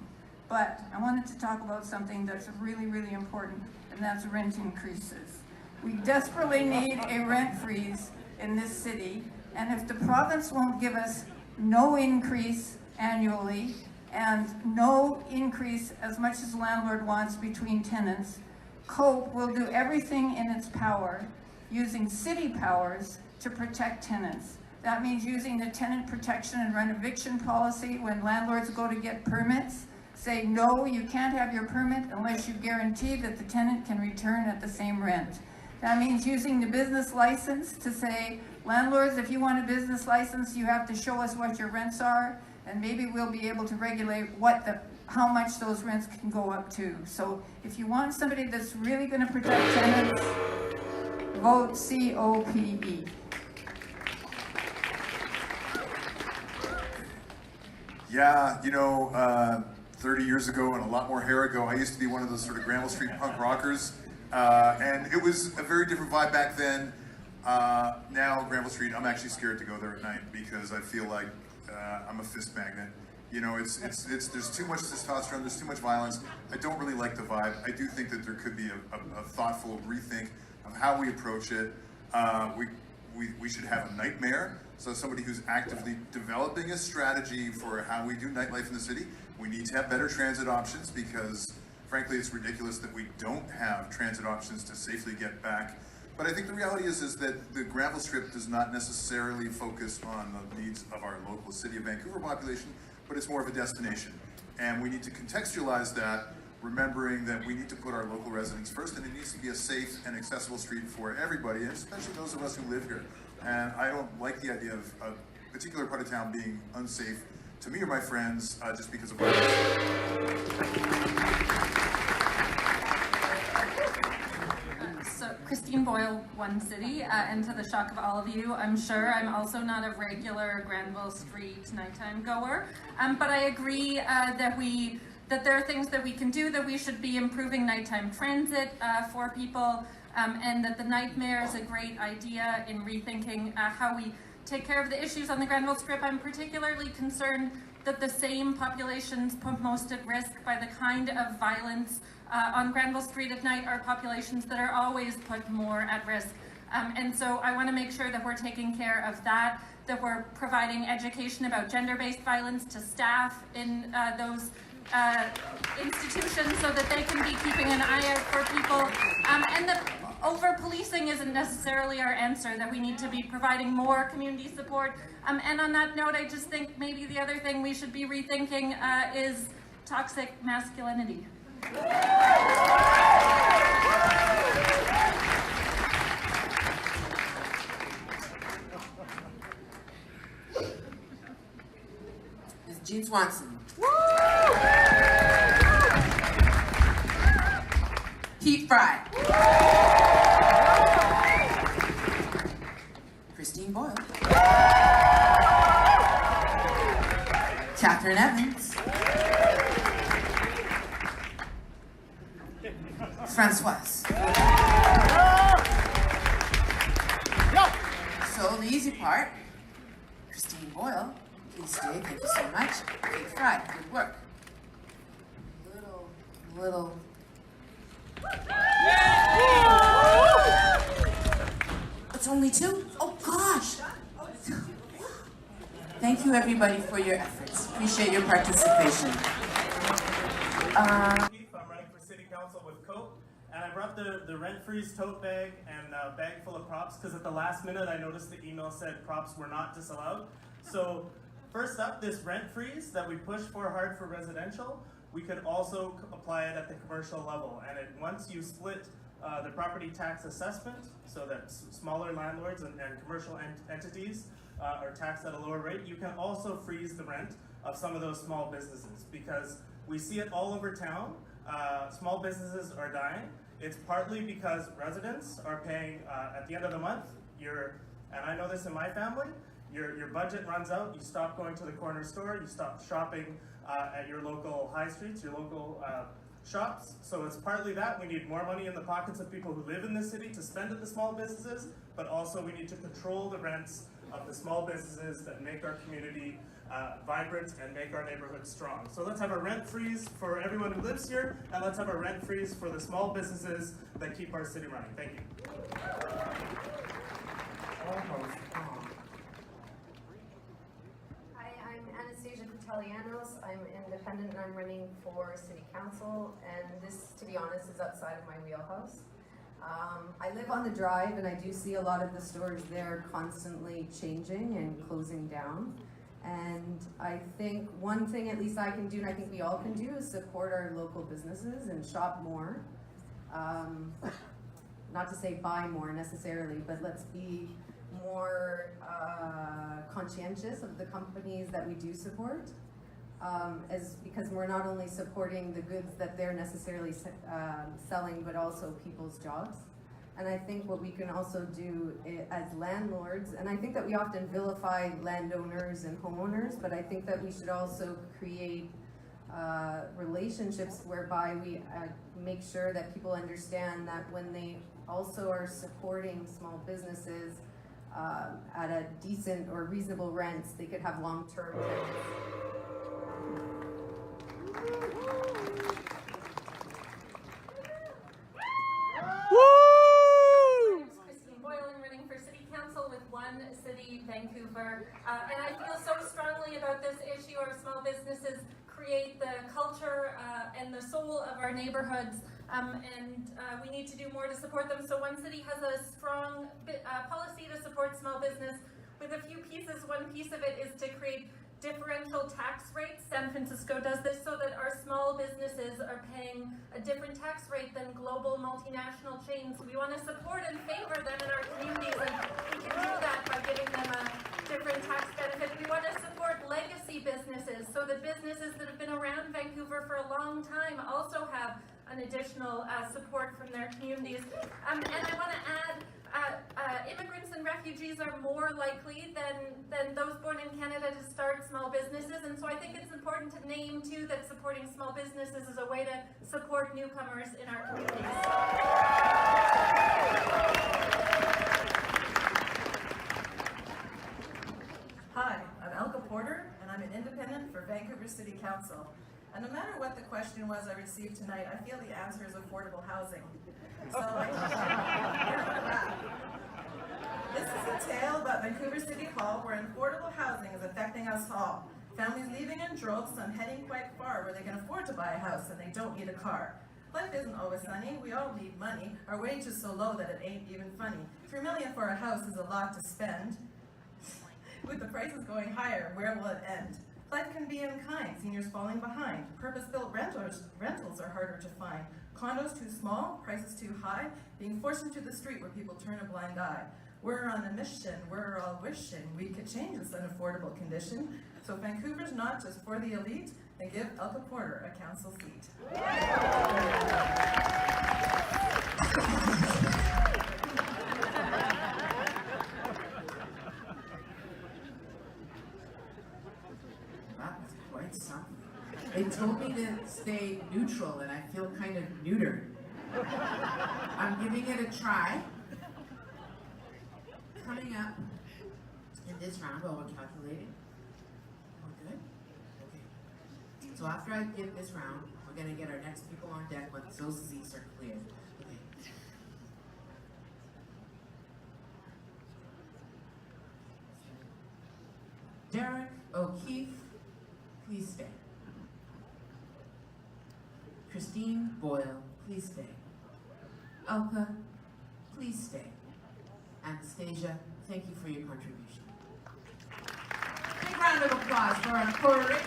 But I wanted to talk about something that's really, really important, and that's rent increases. We desperately need a rent freeze in this city, and if the province won't give us no increase annually and no increase as much as the landlord wants between tenants, COPE will do everything in its power using city powers to protect tenants. That means using the tenant protection and rent eviction policy when landlords go to get permits. Say, no, you can't have your permit unless you guarantee that the tenant can return at the same rent. That means using the business license to say, landlords, if you want a business license, you have to show us what your rents are, and maybe we'll be able to regulate how much those rents can go up to. So if you want somebody that's really going to protect tenants, vote COPE. Yeah, you know, 30 years ago and a lot more hair ago, I used to be one of those sort of Granville Street punk rockers. And it was a very different vibe back then. Now, Granville Street, I'm actually scared to go there at night because I feel like I'm a fist magnet. You know, there's too much testosterone, there's too much violence. I don't really like the vibe. I do think that there could be a thoughtful rethink of how we approach it. We should have a night mayor, so somebody who's actively developing a strategy for how we do nightlife in the city. We need to have better transit options because, frankly, it's ridiculous that we don't have transit options to safely get back. But I think the reality is that the Granville Strip does not necessarily focus on the needs of our local City of Vancouver population, but it's more of a destination. And we need to contextualize that, remembering that we need to put our local residents first, and it needs to be a safe and accessible street for everybody, and especially those of us who live here. And I don't like the idea of a particular part of town being unsafe to me or my friends just because of violence. So Christine Boyle, One City, and to the shock of all of you, I'm sure I'm also not a regular Granville Street nighttime goer, but I agree that there are things that we can do, that we should be improving nighttime transit for people, and that the nightmare is a great idea in rethinking how we take care of the issues on the Granville Strip. I'm particularly concerned that the same populations put most at risk by the kind of violence on Granville Street at night are populations that are always put more at risk. And so I want to make sure that we're taking care of that we're providing education about gender-based violence to staff in those institutions so that they can be keeping an eye out for people, and that over-policing isn't necessarily our answer, that we need to be providing more community support. And on that note, I just think maybe the other thing we should be rethinking is toxic masculinity. Ms. Jean Swanson. Pete Fry. Christine Boyle. Catherine Evans. Francoise. So the easy part, Christine Boyle, please stay, thank you so much. Kate Fry, good work. Little. It's only 2? Oh gosh! Thank you everybody for your efforts. Appreciate your participation. I'm running for City Council with Cope, and I brought the rent freeze tote bag and a bag full of props because at the last minute I noticed the email said props were not disallowed. So first up, this rent freeze that we push for hard for residential, we could also apply it at the commercial level. And once you split the property tax assessment so that smaller landlords and commercial entities are taxed at a lower rate, you can also freeze the rent of some of those small businesses because we see it all over town. Small businesses are dying. It's partly because residents are paying at the end of the month. And I know this in my family, your budget runs out, you stop going to the corner store, you stop shopping at your local high streets, your local shops. So it's partly that. We need more money in the pockets of people who live in the city to spend at the small businesses, but also we need to control the rents of the small businesses that make our community vibrant and make our neighborhood strong. So let's have a rent freeze for everyone who lives here, and let's have a rent freeze for the small businesses that keep our city running. Thank you. Hi, I'm Anastasia Putelianos. I'm independent and I'm running for City Council, and this, to be honest, is outside of my wheelhouse. I live on the Drive and I do see a lot of the stores there constantly changing and closing down. And I think one thing at least I can do, and I think we all can do, is support our local businesses and shop more. Not to say buy more necessarily, but let's be more conscientious of the companies that we do support. Because we're not only supporting the goods that they're necessarily selling, but also people's jobs. And I think what we can also do as landlords, and I think that we often vilify landowners and homeowners, but I think that we should also create relationships whereby we make sure that people understand that when they also are supporting small businesses at a decent or reasonable rents, they could have long-term tenants. Vancouver, and I feel so strongly about this issue. Our small businesses create the culture and the soul of our neighborhoods, and we need to do more to support them. So One City has a strong policy to support small business with a few pieces. One piece of it is to create differential tax rates. San Francisco does this so that our small businesses are paying a different tax rate than global multinational chains. We want to support and favor them in our communities, and we can do that by giving them a different tax benefit. We want to support legacy businesses so that businesses that have been around Vancouver for a long time also have an additional support from their communities. And I want to add, immigrants and refugees are more likely than those born in Canada to start small businesses, and so I think it's important to name too that supporting small businesses is a way to support newcomers in our communities. Hi, I'm Elka Porter, and I'm an independent for Vancouver City Council. And no matter what the question was I received tonight, I feel the answer is affordable housing. So this is a tale about Vancouver City Hall where affordable housing is affecting us all. Families leaving in droves, some heading quite far where they can afford to buy a house and they don't need a car. Life isn't always sunny, we all need money. Our wage is so low that it ain't even funny. $3 million for a house is a lot to spend. With the prices going higher, where will it end? Life can be unkind, seniors falling behind. Purpose-built rentals are harder to find. Condos too small, prices too high, being forced into the street where people turn a blind eye. We're on a mission, we're all wishing we could change this unaffordable condition. So Vancouver's not just for the elite, and give Elka Porter a council seat. That was quite something. They told me to stay neutral, and I feel kind of neutered. I'm giving it a try. Coming up in this round, while we're calculating. We're good? Okay. So after I give this round, we're gonna get our next people on deck once those seats are clear. Okay. Derek O'Keefe, please stay. Christine Boyle, please stay. Elka, please stay. Anastasia, thank you for your contribution. Big round of applause for our Puerto Rican.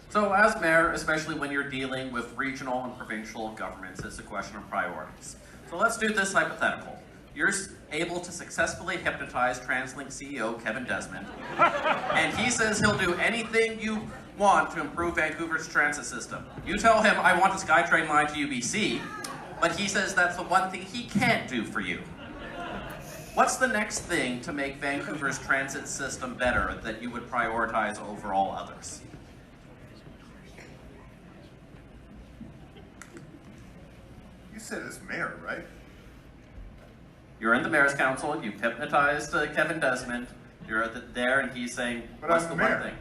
So as mayor, especially when you're dealing with regional and provincial governments, it's a question of priorities. So let's do this hypothetical. You're able to successfully hypnotize TransLink CEO Kevin Desmond, and he says he'll do anything you want to improve Vancouver's transit system. You tell him, I want a SkyTrain line to UBC, but he says that's the one thing he can't do for you. What's the next thing to make Vancouver's transit system better that you would prioritize over all others? You said as mayor, right? You're in the mayor's council, you've hypnotized Kevin Desmond, you're there and he's saying, but what's I'm the the one mayor. thing?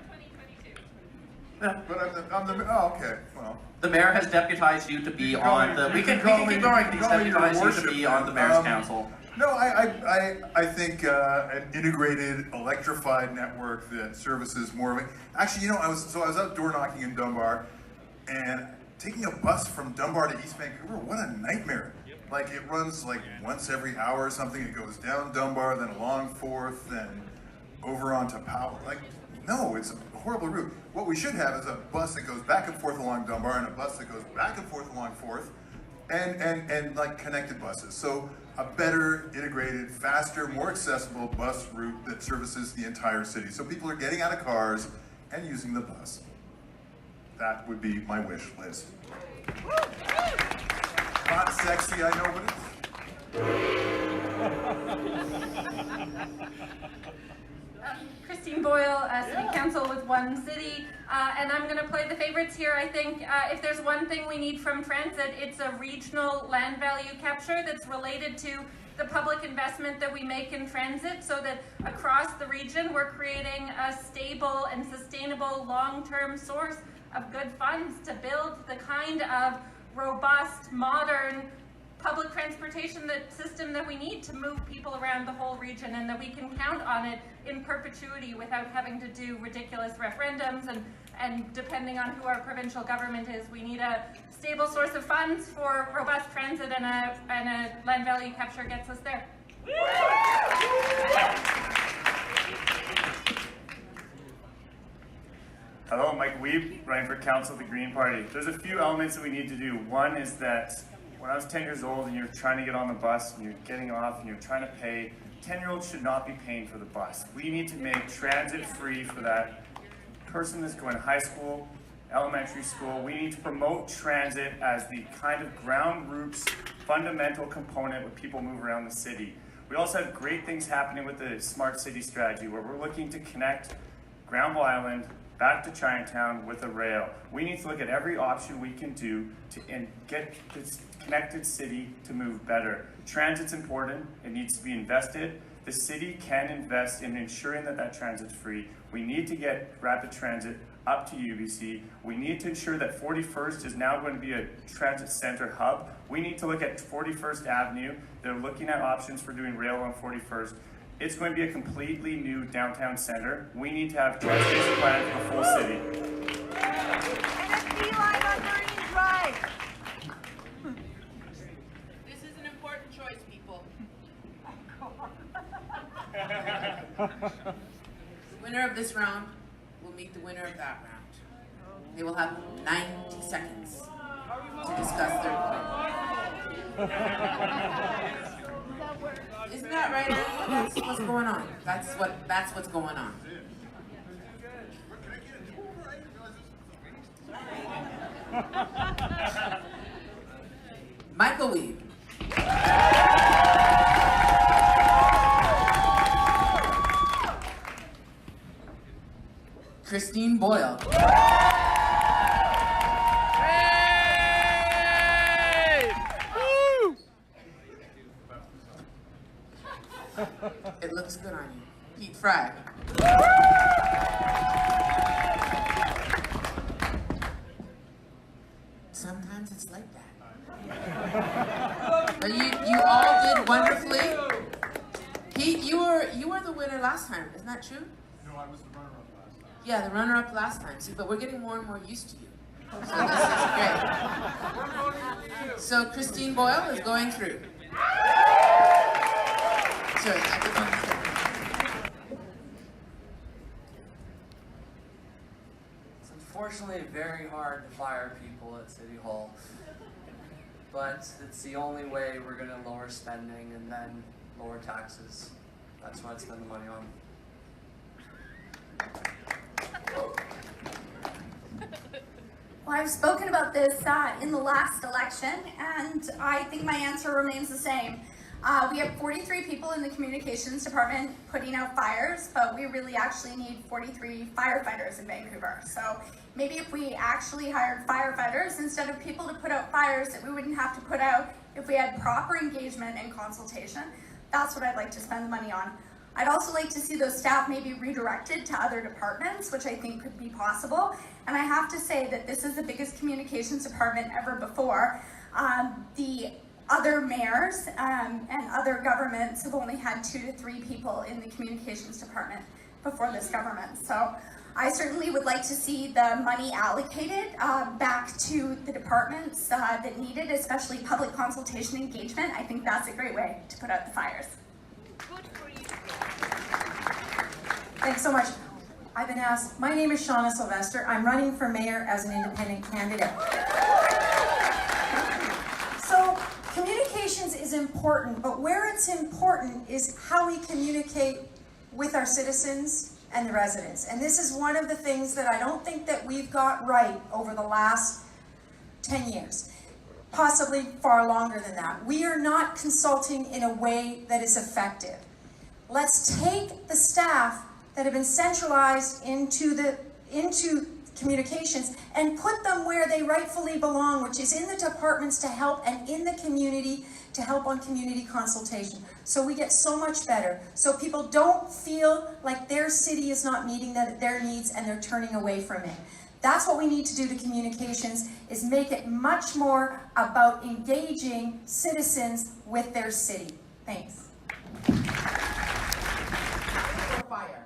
Yeah. But I'm the oh, okay, well. The mayor has deputized you to be on the, we can keep going, he's deputized you to be on the mayor's council. No, I think an integrated, electrified network that services more of it. Actually, you know, I was out door knocking in Dunbar, and taking a bus from Dunbar to East Vancouver, what a nightmare. Like, it runs like once every hour or something. It goes down Dunbar, then along 4th, then over onto Powell. Like, no, it's a horrible route. What we should have is a bus that goes back and forth along Dunbar and a bus that goes back and forth along 4th, and like connected buses. So a better, integrated, faster, more accessible bus route that services the entire city. So people are getting out of cars and using the bus. That would be my wish list. Not sexy, I know, but Christine Boyle, City Council with One City, and I'm going to play the favorites here. I think if there's one thing we need from transit, it's a regional land value capture that's related to the public investment that we make in transit, so that across the region we're creating a stable and sustainable long-term source of good funds to build the kind of robust, modern public transportation system that we need to move people around the whole region, and that we can count on it in perpetuity without having to do ridiculous referendums and depending on who our provincial government is. We need a stable source of funds for robust transit, and a land value capture gets us there. Hello, Mike Weeb, running for Council of the Green Party. There's a few elements that we need to do. One is that when I was 10 years old and you're trying to get on the bus and you're getting off and you're trying to pay, 10-year-olds should not be paying for the bus. We need to make transit free for that person that's going to high school, elementary school. We need to promote transit as the kind of ground roots, fundamental component when people move around the city. We also have great things happening with the Smart City strategy, where we're looking to connect Granville Island back to Chinatown with a rail. We need to look at every option we can do to get this connected city to move better. Transit's important, it needs to be invested. The city can invest in ensuring that transit's free. We need to get rapid transit up to UBC. We need to ensure that 41st is now going to be a transit center hub. We need to look at 41st Avenue. They're looking at options for doing rail on 41st. It's going to be a completely new downtown center. We need to have transportation plans for the full city. And a beeline on Marine Drive. This is an important choice, people. The winner of this round will meet the winner of that round. They will have 90 seconds to discuss their point. Isn't that right? That's what's going on. That's what's going on. Michael Weeb. looks good on you. Pete Fry. Sometimes it's like that. But you all did wonderfully. Pete, you were the winner last time, isn't that true? No, I was the runner-up last time. Yeah, the runner-up last time. See, but we're getting more and more used to you. So this is great. So Christine Boyle is going through. Sorry, I did not say. It's unfortunately very hard to fire people at City Hall, but it's the only way we're going to lower spending and then lower taxes. That's what I spend the money on. Well, I've spoken about this in the last election, and I think my answer remains the same. We have 43 people in the communications department putting out fires, but we really actually need 43 firefighters in Vancouver. So maybe if we actually hired firefighters instead of people to put out fires that we wouldn't have to put out if we had proper engagement and consultation, that's what I'd like to spend the money on. I'd also like to see those staff maybe redirected to other departments, which I think could be possible. And I have to say that this is the biggest communications department ever before. The other mayors and other governments have only had 2 to 3 people in the communications department before this government. So I certainly would like to see the money allocated back to the departments that need it, especially public consultation engagement. I think that's a great way to put out the fires. Thanks so much. I've been asked, my name is Shauna Sylvester. I'm running for mayor as an independent candidate. So communications is important, but where it's important is how we communicate with our citizens and the residents. And this is one of the things that I don't think that we've got right over the last 10 years. Possibly far longer than that. We are not consulting in a way that is effective. Let's take the staff that have been centralized into communications and put them where they rightfully belong, which is in the departments to help and in the community to help on community consultation. So we get so much better. So people don't feel like their city is not meeting their needs and they're turning away from it. That's what we need to do to communications, is make it much more about engaging citizens with their city. Thanks. Fire.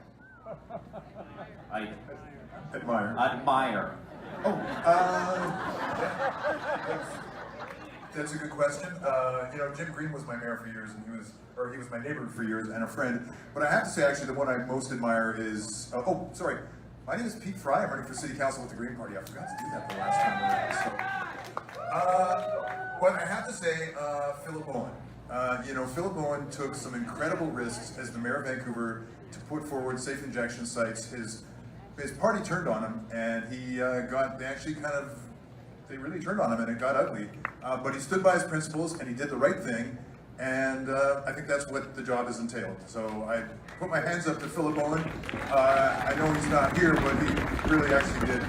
I admire. Admire. Oh, that's a good question. You know, Jim Green was my mayor for years, and he was my neighbor for years and a friend. But I have to say, actually, the one I most admire is, my name is Pete Fry. I'm running for City Council with the Green Party. I forgot to do that the last time around. But I have to say, Philip Owen. You know, Philip Owen took some incredible risks as the mayor of Vancouver to put forward safe injection sites. His party turned on him, and they really turned on him, and it got ugly. But he stood by his principles, and he did the right thing, and I think that's what the job has entailed. So I put my hands up to Philip Owen. I know he's not here, but he really actually did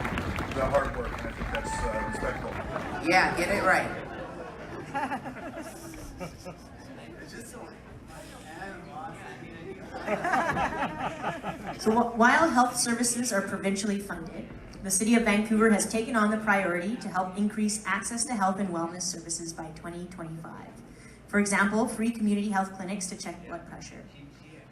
the hard work, and I think that's respectful. Yeah, get it right. So while health services are provincially funded, the City of Vancouver has taken on the priority to help increase access to health and wellness services by 2025. For example, free community health clinics to check blood pressure.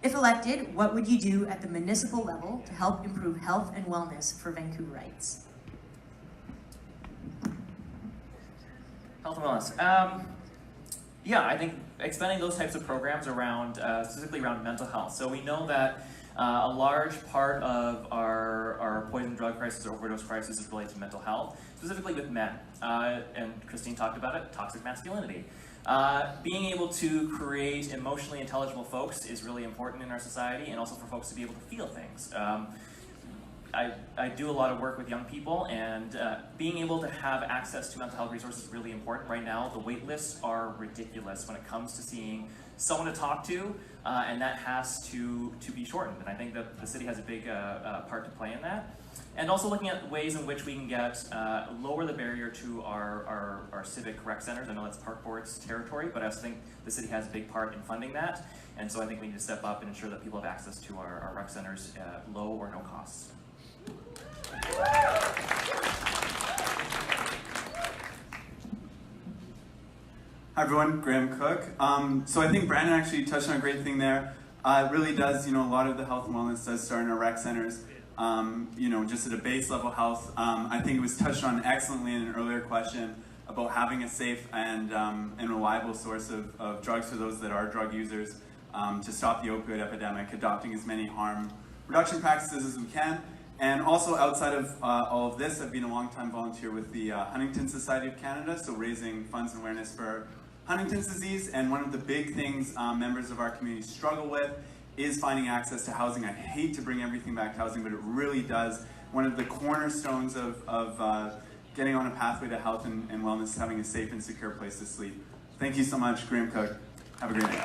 If elected, what would you do at the municipal level to help improve health and wellness for Vancouverites? Health and wellness. Yeah, I think expanding those types of programs around, specifically around mental health. So we know that a large part of our poison drug crisis or overdose crisis is related to mental health, specifically with men. And Christine talked about it, toxic masculinity. Being able to create emotionally intelligible folks is really important in our society, and also for folks to be able to feel things. I do a lot of work with young people, and being able to have access to mental health resources is really important. Right now, the wait lists are ridiculous when it comes to seeing someone to talk to, and that has to be shortened. And I think that the city has a big part to play in that. And also looking at ways in which we can get lower the barrier to our civic rec centers. I know that's Park Board's territory, but I also think the city has a big part in funding that. And so I think we need to step up and ensure that people have access to our rec centers at low or no cost. Hi everyone, Graham Cook. So I think Brandon actually touched on a great thing there. It really does, a lot of the health and wellness does start in our rec centers. Just at a base level health. I think it was touched on excellently in an earlier question about having a safe and reliable source of drugs for those that are drug users, to stop the opioid epidemic, adopting as many harm reduction practices as we can. And also outside of all of this, I've been a long-time volunteer with the Huntington Society of Canada, so raising funds and awareness for Huntington's disease. And one of the big things members of our community struggle with is finding access to housing. I hate to bring everything back to housing, but it really does. One of the cornerstones of getting on a pathway to health and wellness is having a safe and secure place to sleep. Thank you so much, Graham Cook. Have a great day.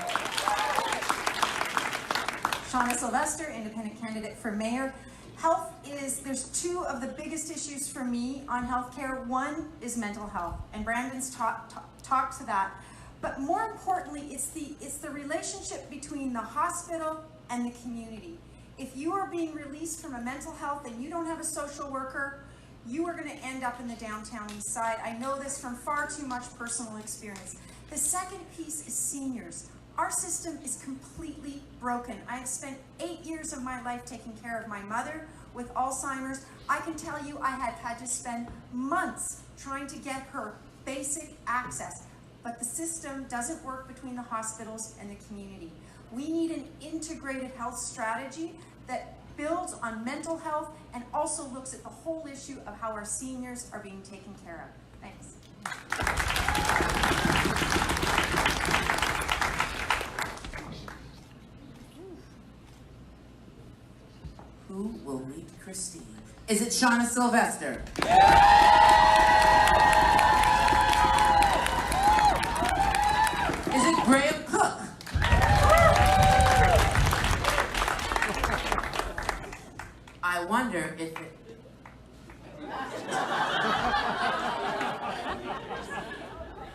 Shauna Sylvester, independent candidate for mayor. There's two of the biggest issues for me on healthcare. One is mental health, and Brandon's talked to that. But more importantly, it's the relationship between the hospital and the community. If you are being released from a mental health and you don't have a social worker, you are going to end up in the downtown east side. I know this from far too much personal experience. The second piece is seniors. Our system is completely broken. I have spent 8 years of my life taking care of my mother with Alzheimer's. I can tell you I have had to spend months trying to get her basic access. But the system doesn't work between the hospitals and the community. We need an integrated health strategy that builds on mental health and also looks at the whole issue of how our seniors are being taken care of. Thanks. Who will meet Christine? Is it Shauna Sylvester? Is it Graham Cook? I wonder if it...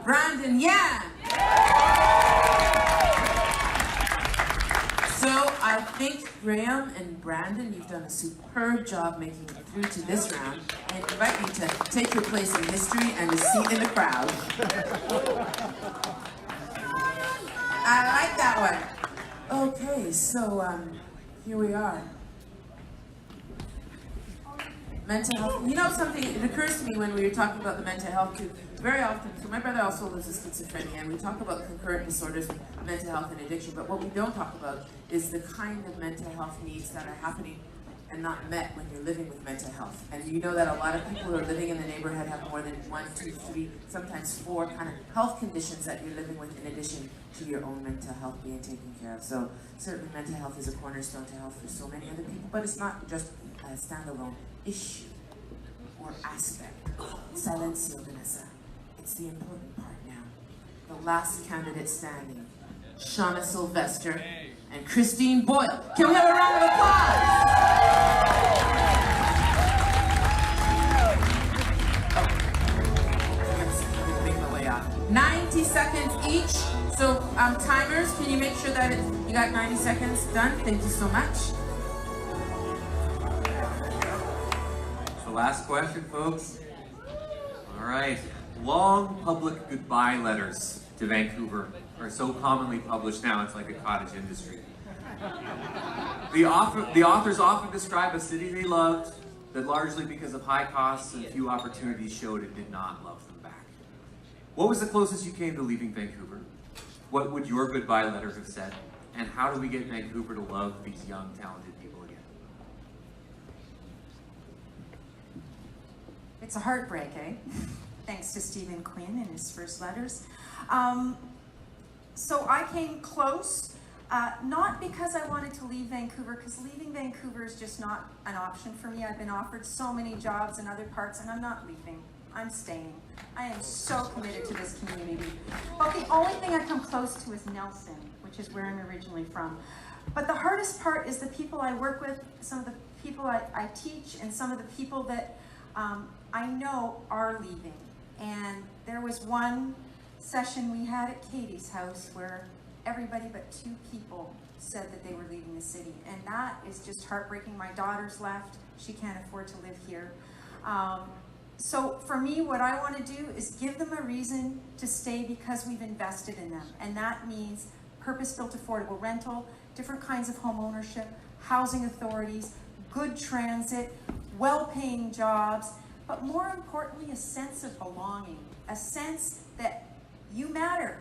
Brandon Yan! So I think Graham and Brandon, you've done a superb job making it through to this round, and I invite you to take your place in history and a seat in the crowd. I like that one. Okay, so here we are. Mental health. You know something, it occurs to me when we were talking about the mental health too, very often, so my brother also lives with schizophrenia, and we talk about concurrent disorders, mental health and addiction, but what we don't talk about is the kind of mental health needs that are happening and not met when you're living with mental health. And you know that a lot of people who are living in the neighborhood have more than 1, 2, 3, sometimes 4 kind of health conditions that you're living with in addition to your own mental health being taken care of. So certainly mental health is a cornerstone to health for so many other people, but it's not just a standalone issue or aspect. Silencio, Vanessa. It's the important part now. The last candidate standing, Shauna Sylvester and Christine Boyle. Can we have a round of applause? Let's make my way out. 90 seconds each. So timers, can you make sure that you got 90 seconds done? Thank you so much. So last question, folks. All right. Long public goodbye letters to Vancouver are so commonly published now, it's like a cottage industry. The authors often describe a city they loved that largely because of high costs and few opportunities showed it did not love them back. What was the closest you came to leaving Vancouver? What would your goodbye letter have said? And how do we get Vancouver to love these young, talented people again? It's a heartbreak, eh? Thanks to Stephen Quinn in his first letters. So I came close. Not because I wanted to leave Vancouver, because leaving Vancouver is just not an option for me. I've been offered so many jobs in other parts, and I'm not leaving. I'm staying. I am so committed to this community. But the only thing I come close to is Nelson, which is where I'm originally from. But the hardest part is the people I work with, some of the people I teach, and some of the people that I know are leaving. And there was one session we had at Katie's house where everybody but 2 people said that they were leaving the city. And that is just heartbreaking. My daughter's left. She can't afford to live here. So for me, what I want to do is give them a reason to stay because we've invested in them. And that means purpose-built affordable rental, different kinds of home ownership, housing authorities, good transit, well-paying jobs, but more importantly, a sense of belonging, a sense that you matter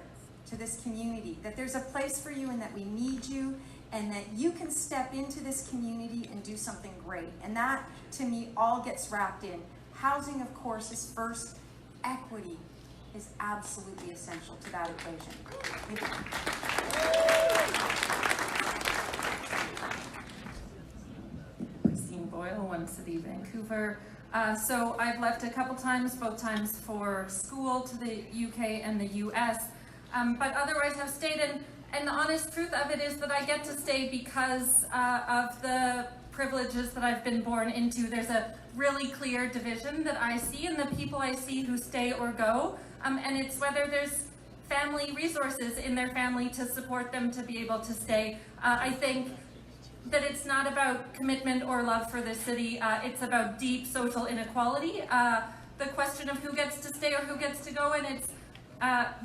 to this community, that there's a place for you and that we need you, and that you can step into this community and do something great. And that, to me, all gets wrapped in. Housing, of course, is first. Equity is absolutely essential to that equation. Thank you. Christine Boyle, One City, Vancouver. So I've left a couple times, both times for school to the UK and the US, but otherwise I've stayed in. And the honest truth of it is that I get to stay because of the privileges that I've been born into. There's a really clear division that I see in the people I see who stay or go, and it's whether there's family resources in their family to support them to be able to stay. I think that it's not about commitment or love for the city, it's about deep social inequality. The question of who gets to stay or who gets to go, and it's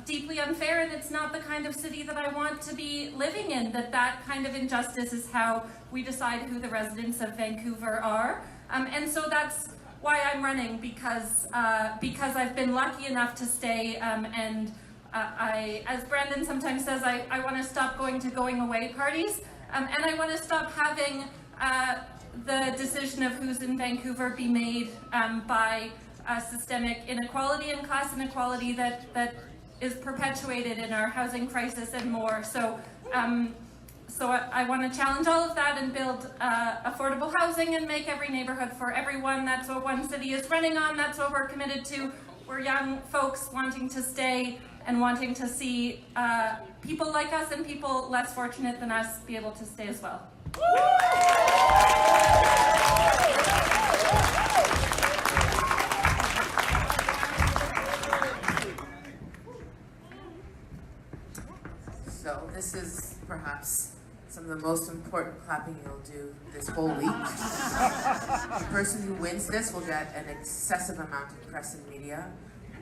deeply unfair, and it's not the kind of city that I want to be living in. That kind of injustice is how we decide who the residents of Vancouver are. And so that's why I'm running, because I've been lucky enough to stay, and I, as Brandon sometimes says, I want to stop going to going away parties, and I want to stop having the decision of who's in Vancouver be made by systemic inequality and class inequality that is perpetuated in our housing crisis and more. So I want to challenge all of that and build affordable housing and make every neighborhood for everyone. That's what One City is running on. That's what we're committed to. We're young folks wanting to stay and wanting to see people like us and people less fortunate than us be able to stay as well. So this is perhaps some of the most important clapping you'll do this whole week. The person who wins this will get an excessive amount of press and media.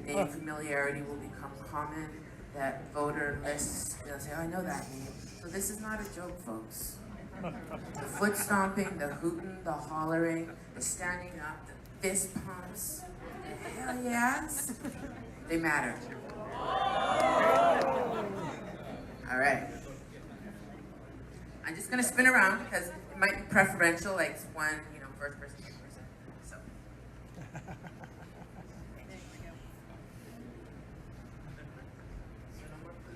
Name familiarity will become common. That voter lists, they'll say, oh, I know that name. So this is not a joke, folks. The foot stomping, the hooting, the hollering, the standing up, the fist pumps, the hell yes, they matter. All right. I'm just gonna spin around because it might be preferential, like one, first person, second person. So.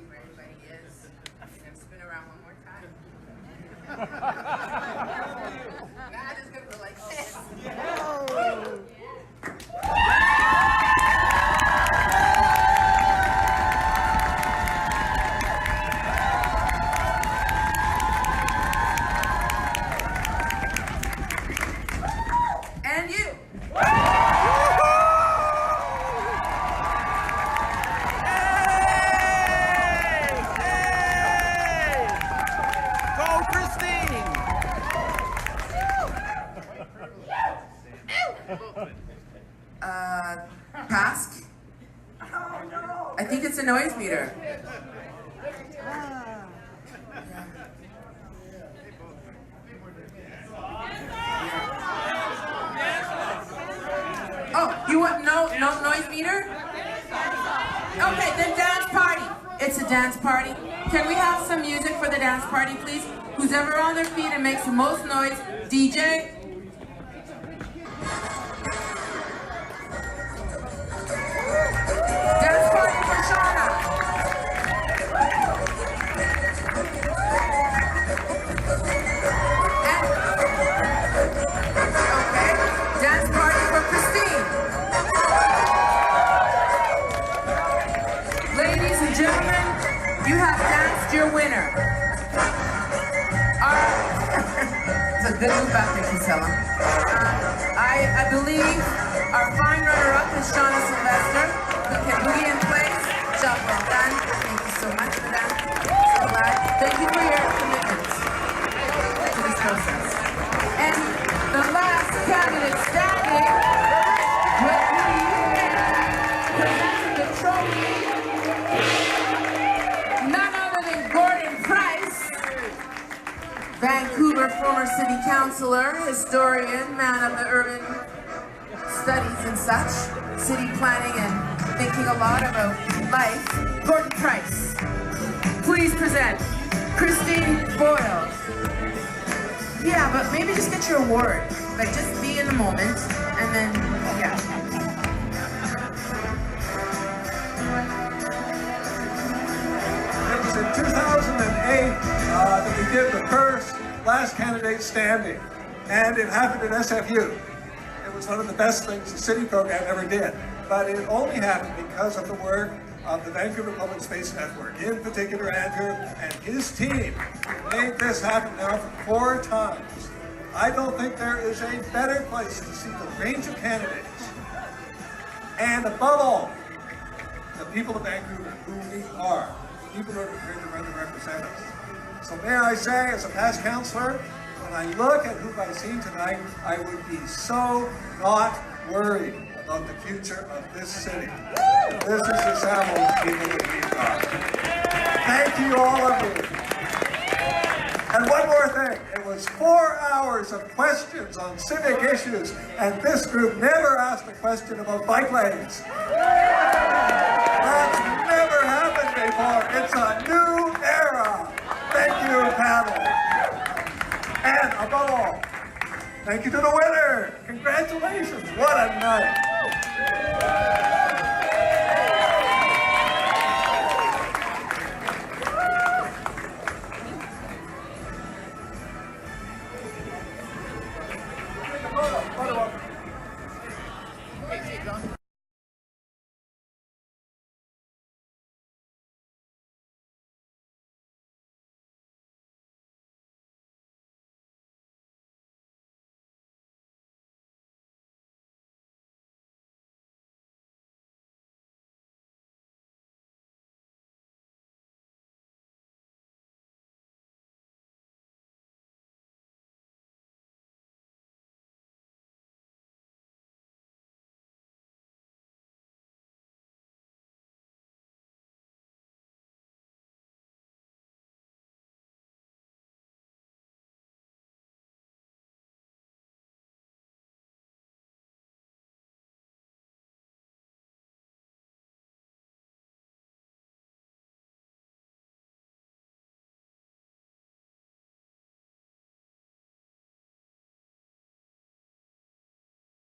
Where everybody is. I'm gonna spin around one more time. God is gonna go like this. And you. Go, Christine! Task? I think it's a noise meter. Oh, you want no noise meter? Okay, then dance party. It's a dance party. Can we have some music for the dance party, please? Who's ever on their feet and makes the most noise, DJ? Dance party for Shauna. your winner. It's a good move back there, Casella. I believe our fine runner-up is Shauna Sylvester, who can boogie in place. Job well done. Thank you so much for that. So glad. Thank you for your commitment to this process. And the last candidate standing will be presenting the trophy. None other than Gordon Price, Vancouver former city councilor, historian, man of the urban studies and such, city planning and thinking a lot about life. Gordon Price. Please present Christine Boyle. Yeah, but maybe just get your award. Like, just be in the moment, and then, yeah. It was in 2008 that we did the first last candidate standing, and it happened at SFU. It was one of the best things the city program ever did, but it only happened because of the work of the Vancouver Public Space Network, in particular Andrew and his team made this happen now for 4 times. I don't think there is a better place to see the range of candidates, and above all, the people of Vancouver, who we are, the people who are going to represent us. So may I say, as a past councillor, when I look at who I've seen tonight, I would be so not worried about the future of this city. This is the sample of people that we've got. Thank you, all of you. And one more thing, it was 4 hours of questions on civic issues, and this group never asked a question about bike lanes. That's never happened before. It's a new era. Thank you, panel. And above all, thank you to the winner. Congratulations. What a night.